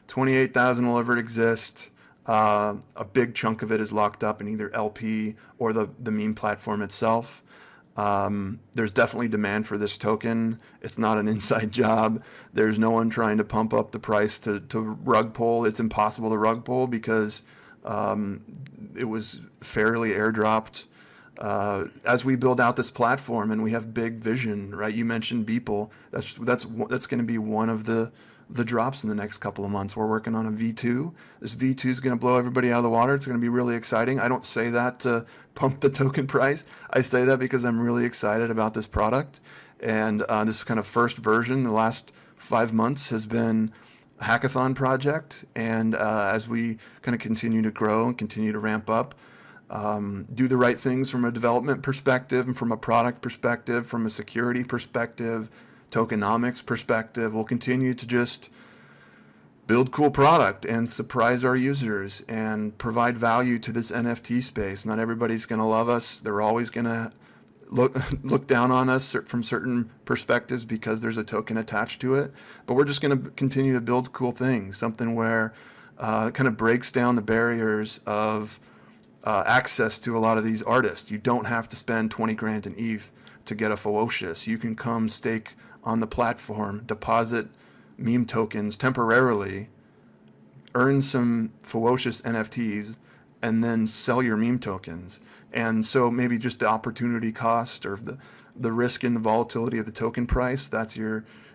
28,000 will ever exist. A big chunk of it is locked up in either LP or the meme platform itself. There's definitely demand for this token. It's not an inside job. There's no one trying to pump up the price to rug pull. It's impossible to rug pull because it was fairly airdropped. As we build out this platform and we have big vision, right? You mentioned Beeple. That's going to be one of the drops in the next couple of months. We're working on a V2. This V2 is going to blow everybody out of the water. It's going to be really exciting. I don't say that to pump the token price. I say that because I'm really excited about this product. And this kind of first version, the last 5 months, has been a hackathon project. And as we kind of continue to grow and continue to ramp up, do the right things from a development perspective and from a product perspective, from a security perspective, tokenomics perspective, we'll continue to just build cool product and surprise our users and provide value to this NFT space. Not everybody's going to love us. They're always going to look down on us from certain perspectives because there's a token attached to it. But we're just going to continue to build cool things, something where it kind of breaks down the barriers of access to a lot of these artists. You don't have to spend 20 grand in ETH to get a Ferocious. You can come stake on the platform, deposit meme tokens temporarily, earn some Ferocious NFTs, and then sell your meme tokens. And so maybe just the opportunity cost or the risk in the volatility of the token price,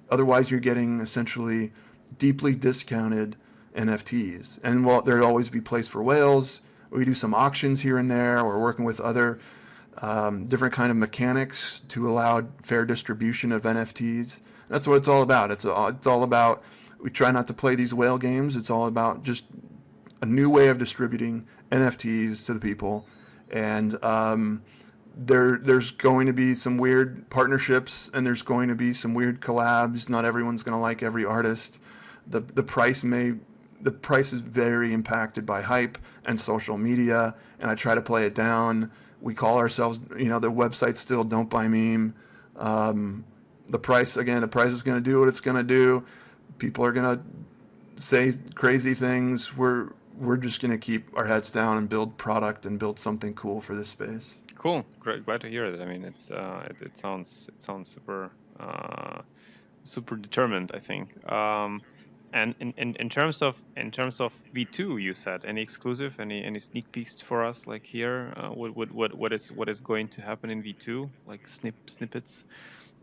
otherwise you're getting essentially deeply discounted NFTs. And while there'd always be place for whales, we do some auctions here and there. We're working with other different kind of mechanics to allow fair distribution of NFTs. That's what it's all about. It's all about, we try not to play these whale games. It's all about just a new way of distributing NFTs to the people. And there's going to be some weird partnerships, and there's going to be some weird collabs. Not everyone's going to like every artist. The price is very impacted by hype and social media, and I try to play it down. We call ourselves, the website's still Don't Buy Meme. The price is going to do what it's going to do. People are going to say crazy things. We're just going to keep our heads down and build product and build something cool for this space. Cool, great, glad to hear that. I mean, it sounds super super determined, I think. And in terms of V2, you said any exclusive, any sneak peeks for us, like here, what is going to happen in V2, like snippets,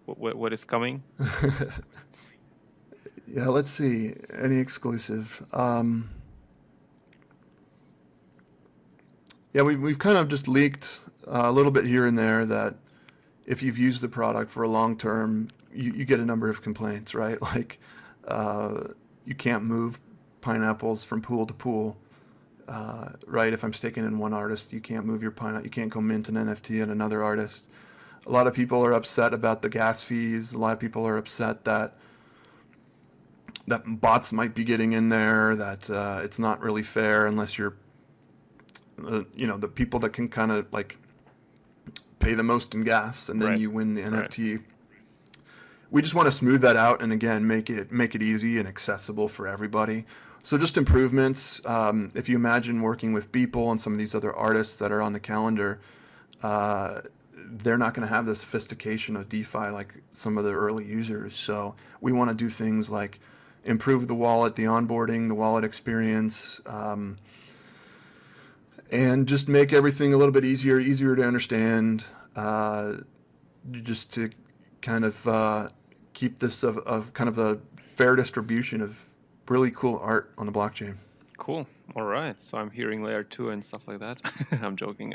what is coming? Yeah, let's see, any exclusive. Yeah, we've kind of just leaked a little bit here and there that if you've used the product for a long term, you get a number of complaints, right? Like you can't move pineapples from pool to pool, right? If I'm staking in one artist, you can't move your pineapple. You can't go mint an NFT in another artist. A lot of people are upset about the gas fees. A lot of people are upset that bots might be getting in there, that it's not really fair unless you're the people that can kind of like pay the most in gas, and then Right. you win the NFT. Right. We just want to smooth that out, and again, make it easy and accessible for everybody. So just improvements. If you imagine working with Beeple and some of these other artists that are on the calendar, they're not going to have the sophistication of DeFi like some of the early users. So we want to do things like improve the wallet, the onboarding, the wallet experience, and just make everything a little bit easier to understand, just to kind of keep this of kind of a fair distribution of really cool art on the blockchain. Cool. All right. So I'm hearing layer 2 and stuff like that. I'm joking.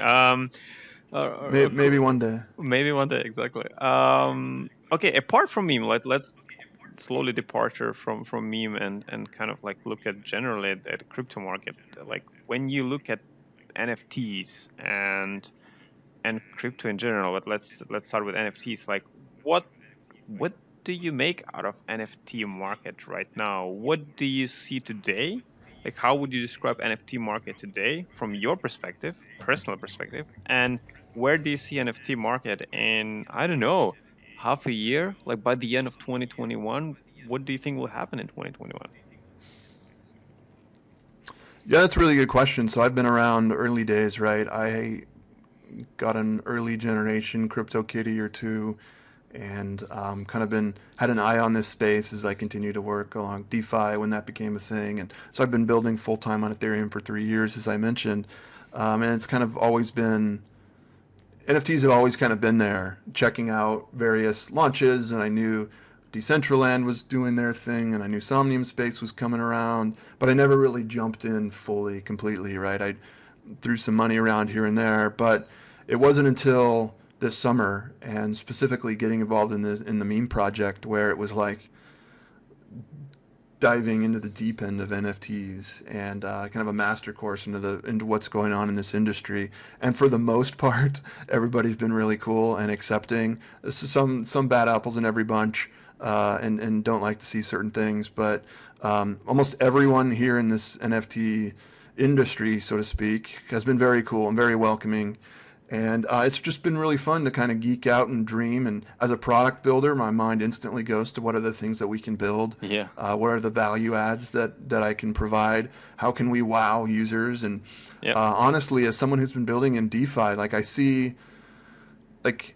Maybe one day. Maybe one day, exactly. Okay. Apart from meme, let's slowly departure from meme and kind of like look at generally at the crypto market. Like when you look at NFTs and crypto in general, but let's start with NFTs. Like what do you make out of NFT market right now? What do you see today? Like how would you describe NFT market today from your perspective, personal perspective? And where do you see NFT market in, I don't know, half a year? Like by the end of 2021, what do you think will happen in 2021? Yeah, that's a really good question. So I've been around early days, right? I got an early generation CryptoKitty or two, and kind of had an eye on this space as I continue to work along DeFi when that became a thing. And so I've been building full time on Ethereum for 3 years, as I mentioned, and it's kind of always been, NFTs have always kind of been there, checking out various launches, and I knew Decentraland was doing their thing, and I knew Somnium Space was coming around, but I never really jumped in fully, completely, right? I threw some money around here and there, but it wasn't until this summer, and specifically getting involved in the meme project, where it was like diving into the deep end of NFTs and kind of a master course into what's going on in this industry. And for the most part, everybody's been really cool and accepting. This is some bad apples in every bunch. and don't like to see certain things. But almost everyone here in this NFT industry, so to speak, has been very cool and very welcoming. And it's just been really fun to kind of geek out and dream. And as a product builder, my mind instantly goes to what are the things that we can build? Yeah. What are the value adds that I can provide? How can we wow users? And Yeah. honestly, as someone who's been building in DeFi, like I see like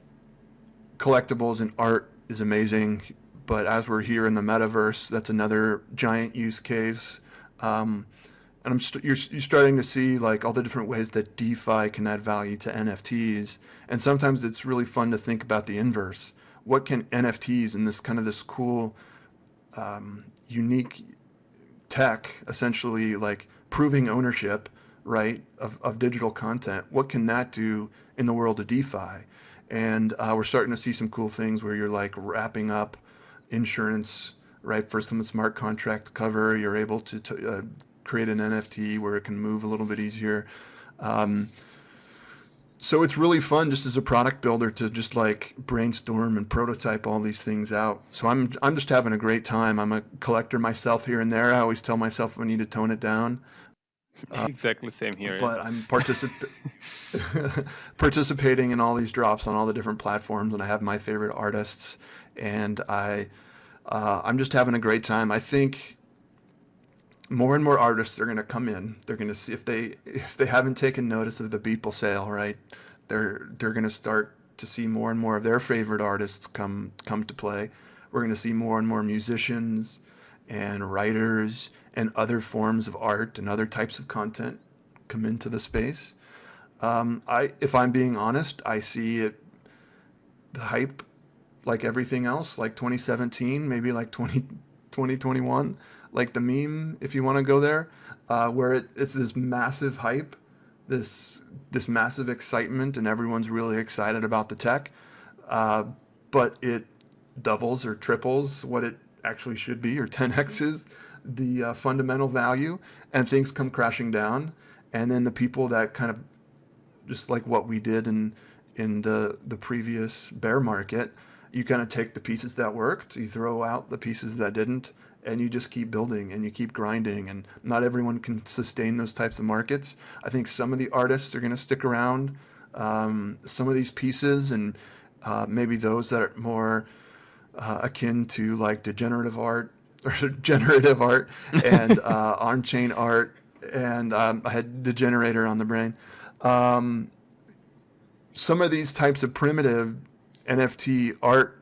collectibles and art is amazing, but as we're here in the metaverse, that's another giant use case. And you're starting to see like all the different ways that DeFi can add value to NFTs, and sometimes it's really fun to think about the inverse. What can NFTs and this cool, unique tech, essentially like proving ownership, right, of digital content? What can that do in the world of DeFi? And we're starting to see some cool things where you're like wrapping up insurance, right, for some smart contract cover. You're able to create an NFT where it can move a little bit easier. Um, so it's really fun just as a product builder to just like brainstorm and prototype all these things out. So I'm just having a great time. I'm a collector myself here and there. I always tell myself I need to tone it down, Exactly same here. Yeah. but I'm participating in all these drops on all the different platforms, and I have my favorite artists, and I'm just having a great time. I think more and more artists are going to come in. They're going to see if they haven't taken notice of the Beeple sale, right? They're going to start to see more and more of their favorite artists come to play. We're going to see more and more musicians and writers and other forms of art and other types of content come into the space. If I'm being honest, I see it, the hype, like everything else, like 2017, maybe like 2021, like the meme, if you want to go there, where it's this massive hype, this this massive excitement, and everyone's really excited about the tech, uh, but it doubles or triples what it actually should be, or 10x's the fundamental value, and things come crashing down, and then the people that kind of just like what we did in the previous bear market, you kind of take the pieces that worked, you throw out the pieces that didn't, and you just keep building and you keep grinding. And not everyone can sustain those types of markets. I think some of the artists are going to stick around. Some of these pieces, and maybe those that are more akin to like degenerative art or generative art and on-chain art, and I had degenerator on the brain. Um, some of these types of primitive NFT art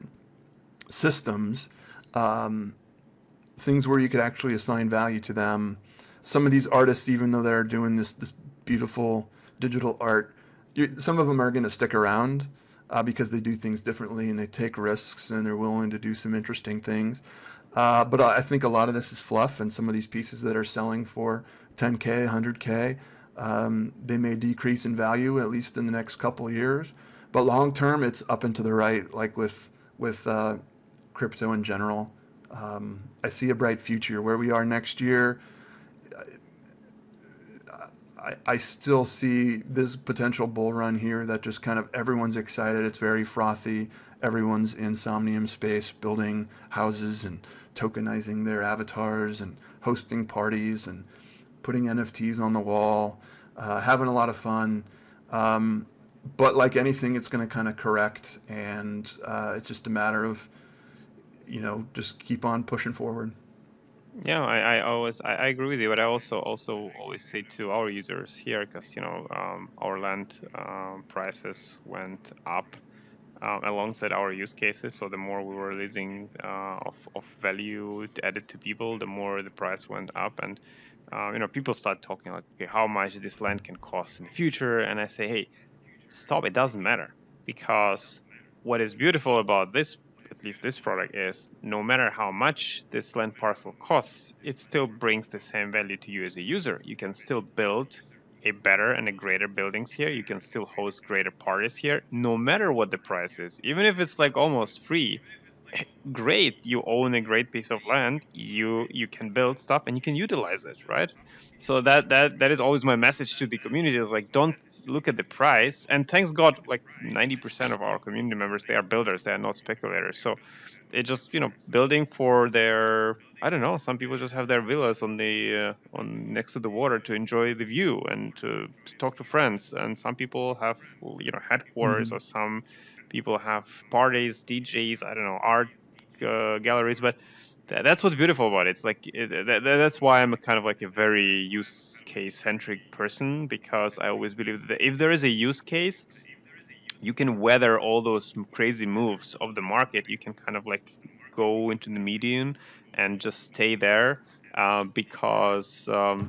systems, um, things where you could actually assign value to them. Some of these artists, even though they're doing this beautiful digital art, some of them are going to stick around because they do things differently and they take risks and they're willing to do some interesting things. But I think a lot of this is fluff, and some of these pieces that are selling for 10K, 100K, they may decrease in value at least in the next couple of years. But long term, it's up and to the right, like with crypto in general. I see a bright future. Where we are next year, I still see this potential bull run here that just kind of everyone's excited. It's very frothy. Everyone's in Somnium Space building houses and tokenizing their avatars and hosting parties and putting NFTs on the wall, having a lot of fun. But like anything, it's going to kind of correct, and it's just a matter of, just keep on pushing forward. Yeah, I agree with you, but I also always say to our users here, because our land prices went up alongside our use cases. So the more we were releasing of value added to people, the more the price went up, and people start talking like, okay, how much this land can cost in the future, and I say, hey, stop, it doesn't matter, because what is beautiful about this, at least this product, is no matter how much this land parcel costs, it still brings the same value to you as a user. You can still build a better and a greater buildings here. You can still host greater parties here, no matter what the price is. Even if it's like almost free, great, you own a great piece of land, you can build stuff and you can utilize it, right? So that is always my message to the community, is like, don't look at the price, and thanks God, like 90% of our community members, they are builders, they are not speculators. So they just, building for their, I don't know, some people just have their villas on the on next to the water to enjoy the view and to talk to friends. And some people have, headquarters, Mm-hmm. or some people have parties, DJs, I don't know, art galleries. But that's what's beautiful about it. It's like that's why I'm a kind of like a very use case centric person, because I always believe that if there is a use case, you can weather all those crazy moves of the market. You can kind of like go into the median and just stay there, because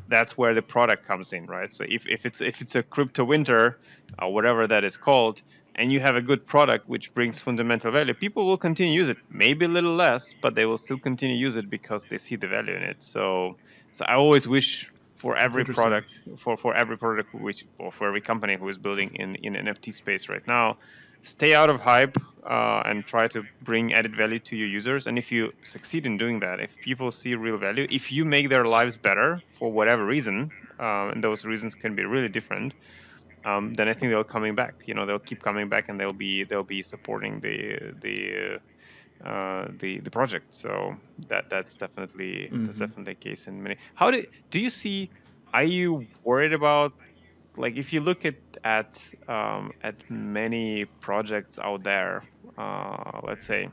that's where the product comes in, right? So if it's a crypto winter, whatever that is called, and you have a good product which brings fundamental value, people will continue to use it. Maybe a little less, but they will still continue to use it because they see the value in it. So I always wish for That's every interesting. product, for every product which, or for every company who is building in NFT space right now, stay out of hype, and try to bring added value to your users. And if you succeed in doing that, if people see real value, if you make their lives better for whatever reason, and those reasons can be really different, then I think they'll coming back. They'll keep coming back, and they'll be supporting the project. So that's Mm-hmm. definitely the case in many. How do you see? Are you worried about, like, if you look at many projects out there, let's say,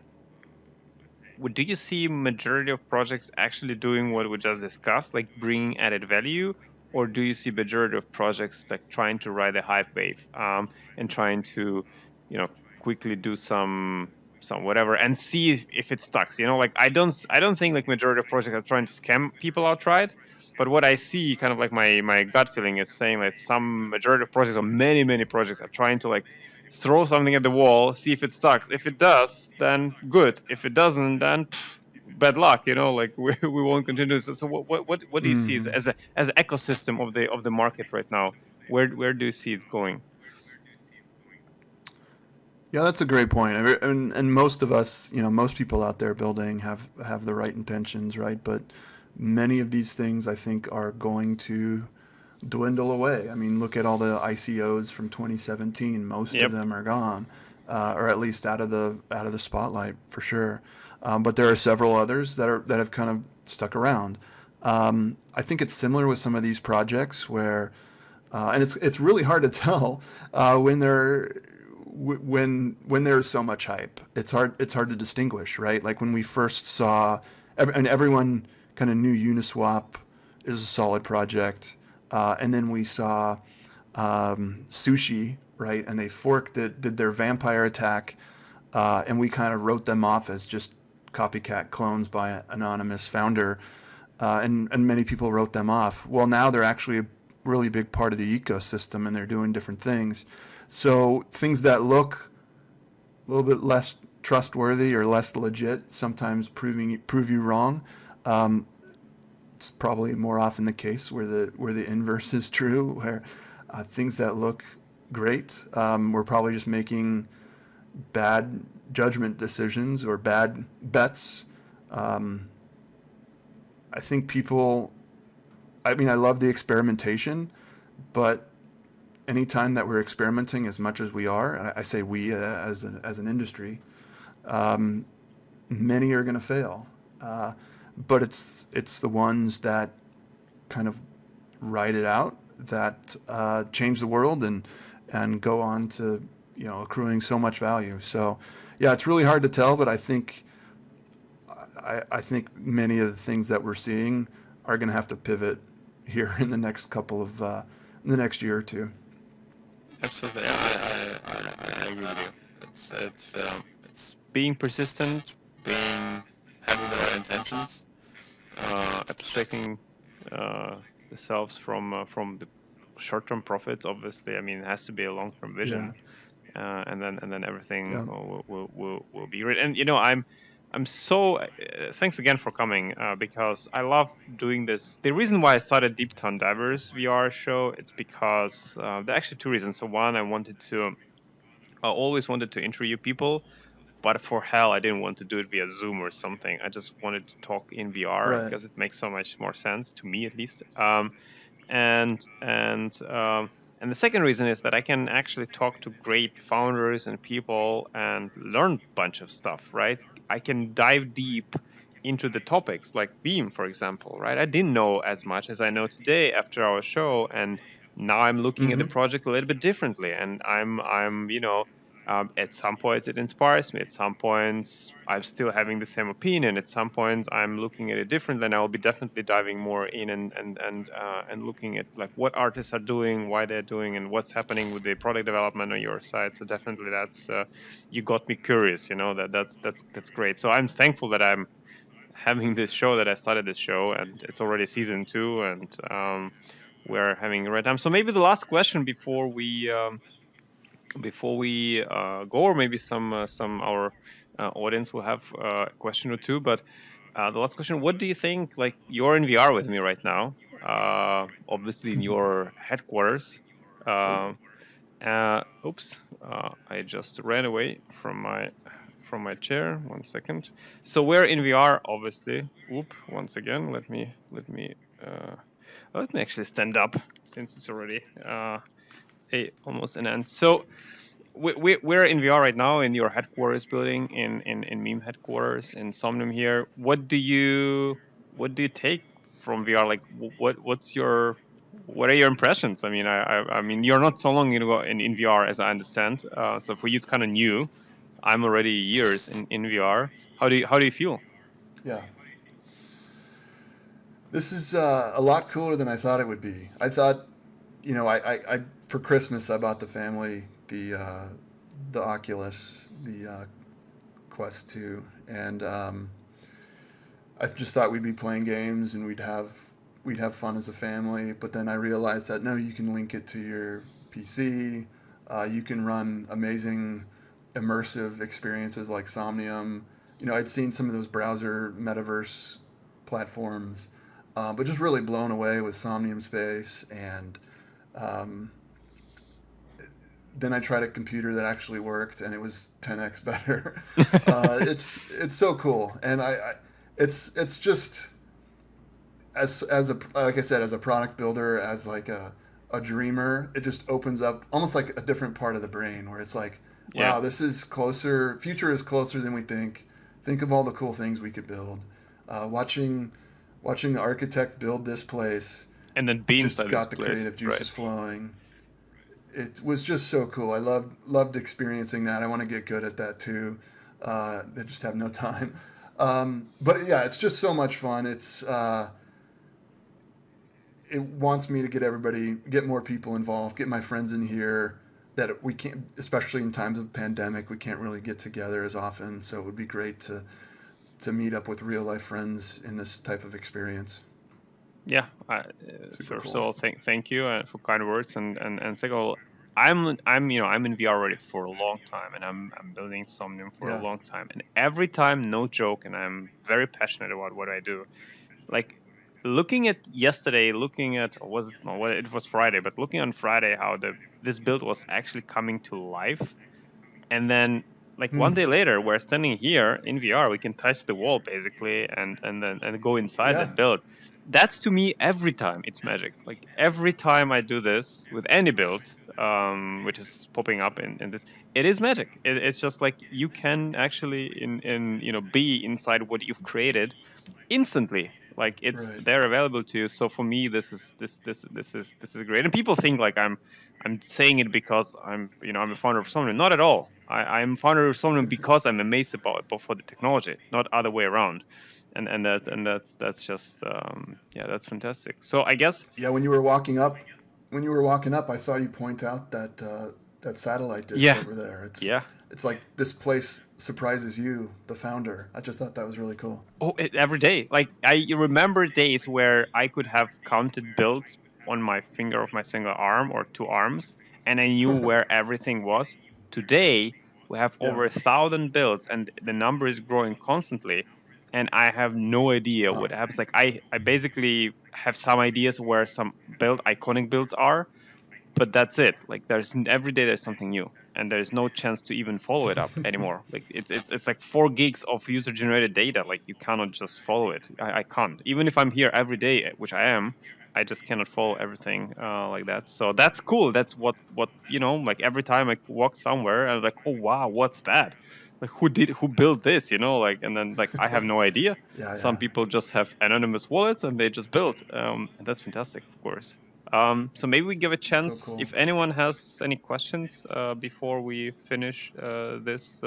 do you see majority of projects actually doing what we just discussed, like bringing added value, or do you see majority of projects like trying to ride a hype wave, and trying to, you know, quickly do some whatever and see if it stucks? Like I don't think like majority of projects are trying to scam people outright. But what I see, kind of like my gut feeling is saying that some majority of projects, or many projects, are trying to like throw something at the wall, see if it stuck. If it does, then good. If it doesn't, then bad luck. Like we won't continue. So what do you see as, Mm-hmm. as a as an ecosystem of the market right now? Where do you see it going? Yeah, that's a great point. And most of us, most people out there building have the right intentions, right? But many of these things, I think, are going to dwindle away. I mean, look at all the ICOs from 2017. Most of Yep. them are gone, or at least out of the spotlight for sure. But there are several others that have kind of stuck around. I think it's similar with some of these projects where, and it's really hard to tell when when there's so much hype. It's hard to distinguish, right? Like when we first saw, and everyone kind of knew Uniswap is a solid project, and then we saw Sushi, right? And they forked it, did their vampire attack, and we kind of wrote them off as just copycat clones by an anonymous founder, and many people wrote them off. Well, now they're actually a really big part of the ecosystem, and they're doing different things. So things that look a little bit less trustworthy or less legit sometimes prove you wrong. Um, it's probably more often the case where the inverse is true, where things that look great, we're probably just making bad judgment decisions or bad bets. Um, I think people. I mean, I love the experimentation, but anytime that we're experimenting as much as we are, and I say we as an industry, um, many are going to fail. But it's the ones that kind of ride it out that change the world and go on to accruing so much value. So yeah, it's really hard to tell, but I think many of the things that we're seeing are going to have to pivot here in the next in the next year or two. Absolutely. I agree with you. It's being persistent, being having the right intentions, abstracting uh, the selves from the short-term profits. Obviously, I mean, it has to be a long-term Yeah, vision, and then everything yeah, will be great. And I'm so thanks again for coming, because I love doing this. The reason why I started Deeptown Divers VR show, it's because there are actually two reasons. So one, I always wanted to interview people, but for hell, I didn't want to do it via Zoom or something. I just wanted to talk in VR right. because it makes so much more sense to me, at least. And And the second reason is that I can actually talk to great founders and people and learn a bunch of stuff, right? I can dive deep into the topics like Beam, for example, right? I didn't know as much as I know today after our show, and now I'm looking at the Mm-hmm. project a little bit differently, and I'm at some points it inspires me. At some points I'm still having the same opinion. At some points I'm looking at it differently, and I will be definitely diving more in and looking at like what artists are doing, why they're doing, and what's happening with the product development on your side. So definitely that's you got me curious. That's great. So I'm thankful that I'm having this show, that I started this show, and it's already season 2, and we're having a great time. So maybe the last question before we go, or maybe some our audience will have a question or two. But the last question: what do you think? Like, you're in VR with me right now, obviously in your headquarters. Uh, Oops, I just ran away from my chair. 1 second. So we're in VR, obviously. Oop, once again, uh, let me actually stand up since it's already almost an end. So we're in VR right now in your headquarters building in Meme headquarters in Somnium here. What do you take from VR? Like what are your impressions? I mean, I mean, you're not so long ago in VR as I understand. So for you, it's kind of new. I'm already years in VR. How do you feel? Yeah. This is a lot cooler than I thought it would be. I thought, I for Christmas I bought the family the Oculus, the Quest 2, and I just thought we'd be playing games and we'd have fun as a family. But then I realized that no, you can link it to your PC. You can run amazing immersive experiences like Somnium. I'd seen some of those browser metaverse platforms, but just really blown away with Somnium Space. And um, then I tried a computer that actually worked, and it was 10x better. It's so cool, and it's just as a like I said, as a product builder, as like a dreamer, it just opens up almost like a different part of the brain where it's like, Yeah, wow, this is closer. Future is closer than we think. Think of all the cool things we could build. Watching the architect build this place and then be just inside this got the place, creative right? juices flowing. It was just so cool. I loved experiencing that. I want to get good at that too. I just have no time. But yeah, it's just so much fun. It wants me to get more people involved, get my friends in here that we can't, especially in times of pandemic, we can't really get together as often. So it would be great to meet up with real life friends in this type of experience. Yeah. Super First of cool. all, thank you for kind words, and second of all, I'm in VR already for a long time, and I'm building Somnium for a Yeah. long time, and every time, no joke, and I'm very passionate about what I do. Like, looking at yesterday, looking at, or was it no, well, it was Friday, but looking on Friday how the this build was actually coming to life, and then like Hmm. 1 day later we're standing here in VR, we can touch the wall basically, and go inside Yeah. that build. That's, to me, every time it's magic. Like, every time I do this with any build, which is popping up in this, it is magic. It's just like you can actually in be inside what you've created instantly. Like, it's Right. there available to you. So for me, this is great. And people think like I'm saying it because I'm a founder of Somnium. Not at all. I'm founder of Somnium because I'm amazed about it, but for the technology, not other way around. And that's just yeah, that's fantastic. So I guess, Yeah. When you were walking up, I saw you point out that satellite dish yeah, over there. yeah. It's like this place surprises you, the founder. I just thought that was really cool. Oh, every day. Like, I remember days where I could have counted builds on my finger of my single arm or two arms, and I knew where everything was. Today, we have Yeah. over 1,000 builds, and the number is growing constantly. And I have no idea Wow. what happens. Like, I basically have some ideas where some iconic builds are, but that's it. Like, every day there's something new, and there's no chance to even follow it up anymore. Like, it's like 4 gigs of user generated data. Like, you cannot just follow it. I can't, even if I'm here every day, which I am. I just cannot follow everything like that. So that's cool. That's what like every time I walk somewhere, I'm like, oh wow, what's that? Like who built this? Like, and then like I have no idea. Yeah, Some yeah. people just have anonymous wallets and they just build, and that's fantastic, of course. So maybe we give a So chance cool. if anyone has any questions before we finish this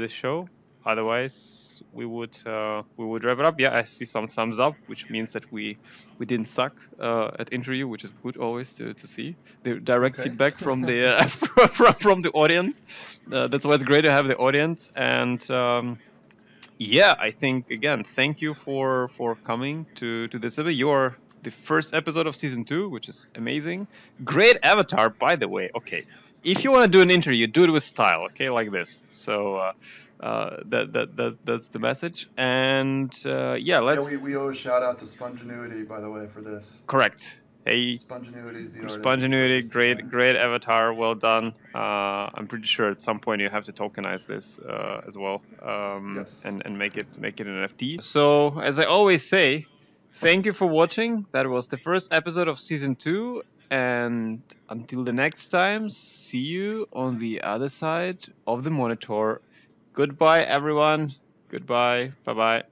show. Otherwise, we would wrap it up. Yeah, I see some thumbs up, which means that we didn't suck at interview, which is good always to see the direct Okay. feedback from the from the audience. That's why it's great to have the audience. And yeah, I think again, thank you for coming to this episode. You're the first episode of season 2, which is amazing. Great avatar, by the way. Okay, if you want to do an interview, do it with style. Okay, like this. So that's the message. And yeah, Yeah, let's we owe a shout out to Spongenuity, by the way, for this. correct. Hey, Spongenuity is the artist who put Spongenuity, this together. great avatar, well done. I'm pretty sure at some point you have to tokenize this as well, Yes. and make it an NFT. So as I always say, thank you for watching. That was the first episode of season 2, and until the next time, see you on the other side of the monitor. Goodbye, everyone. Goodbye. Bye bye.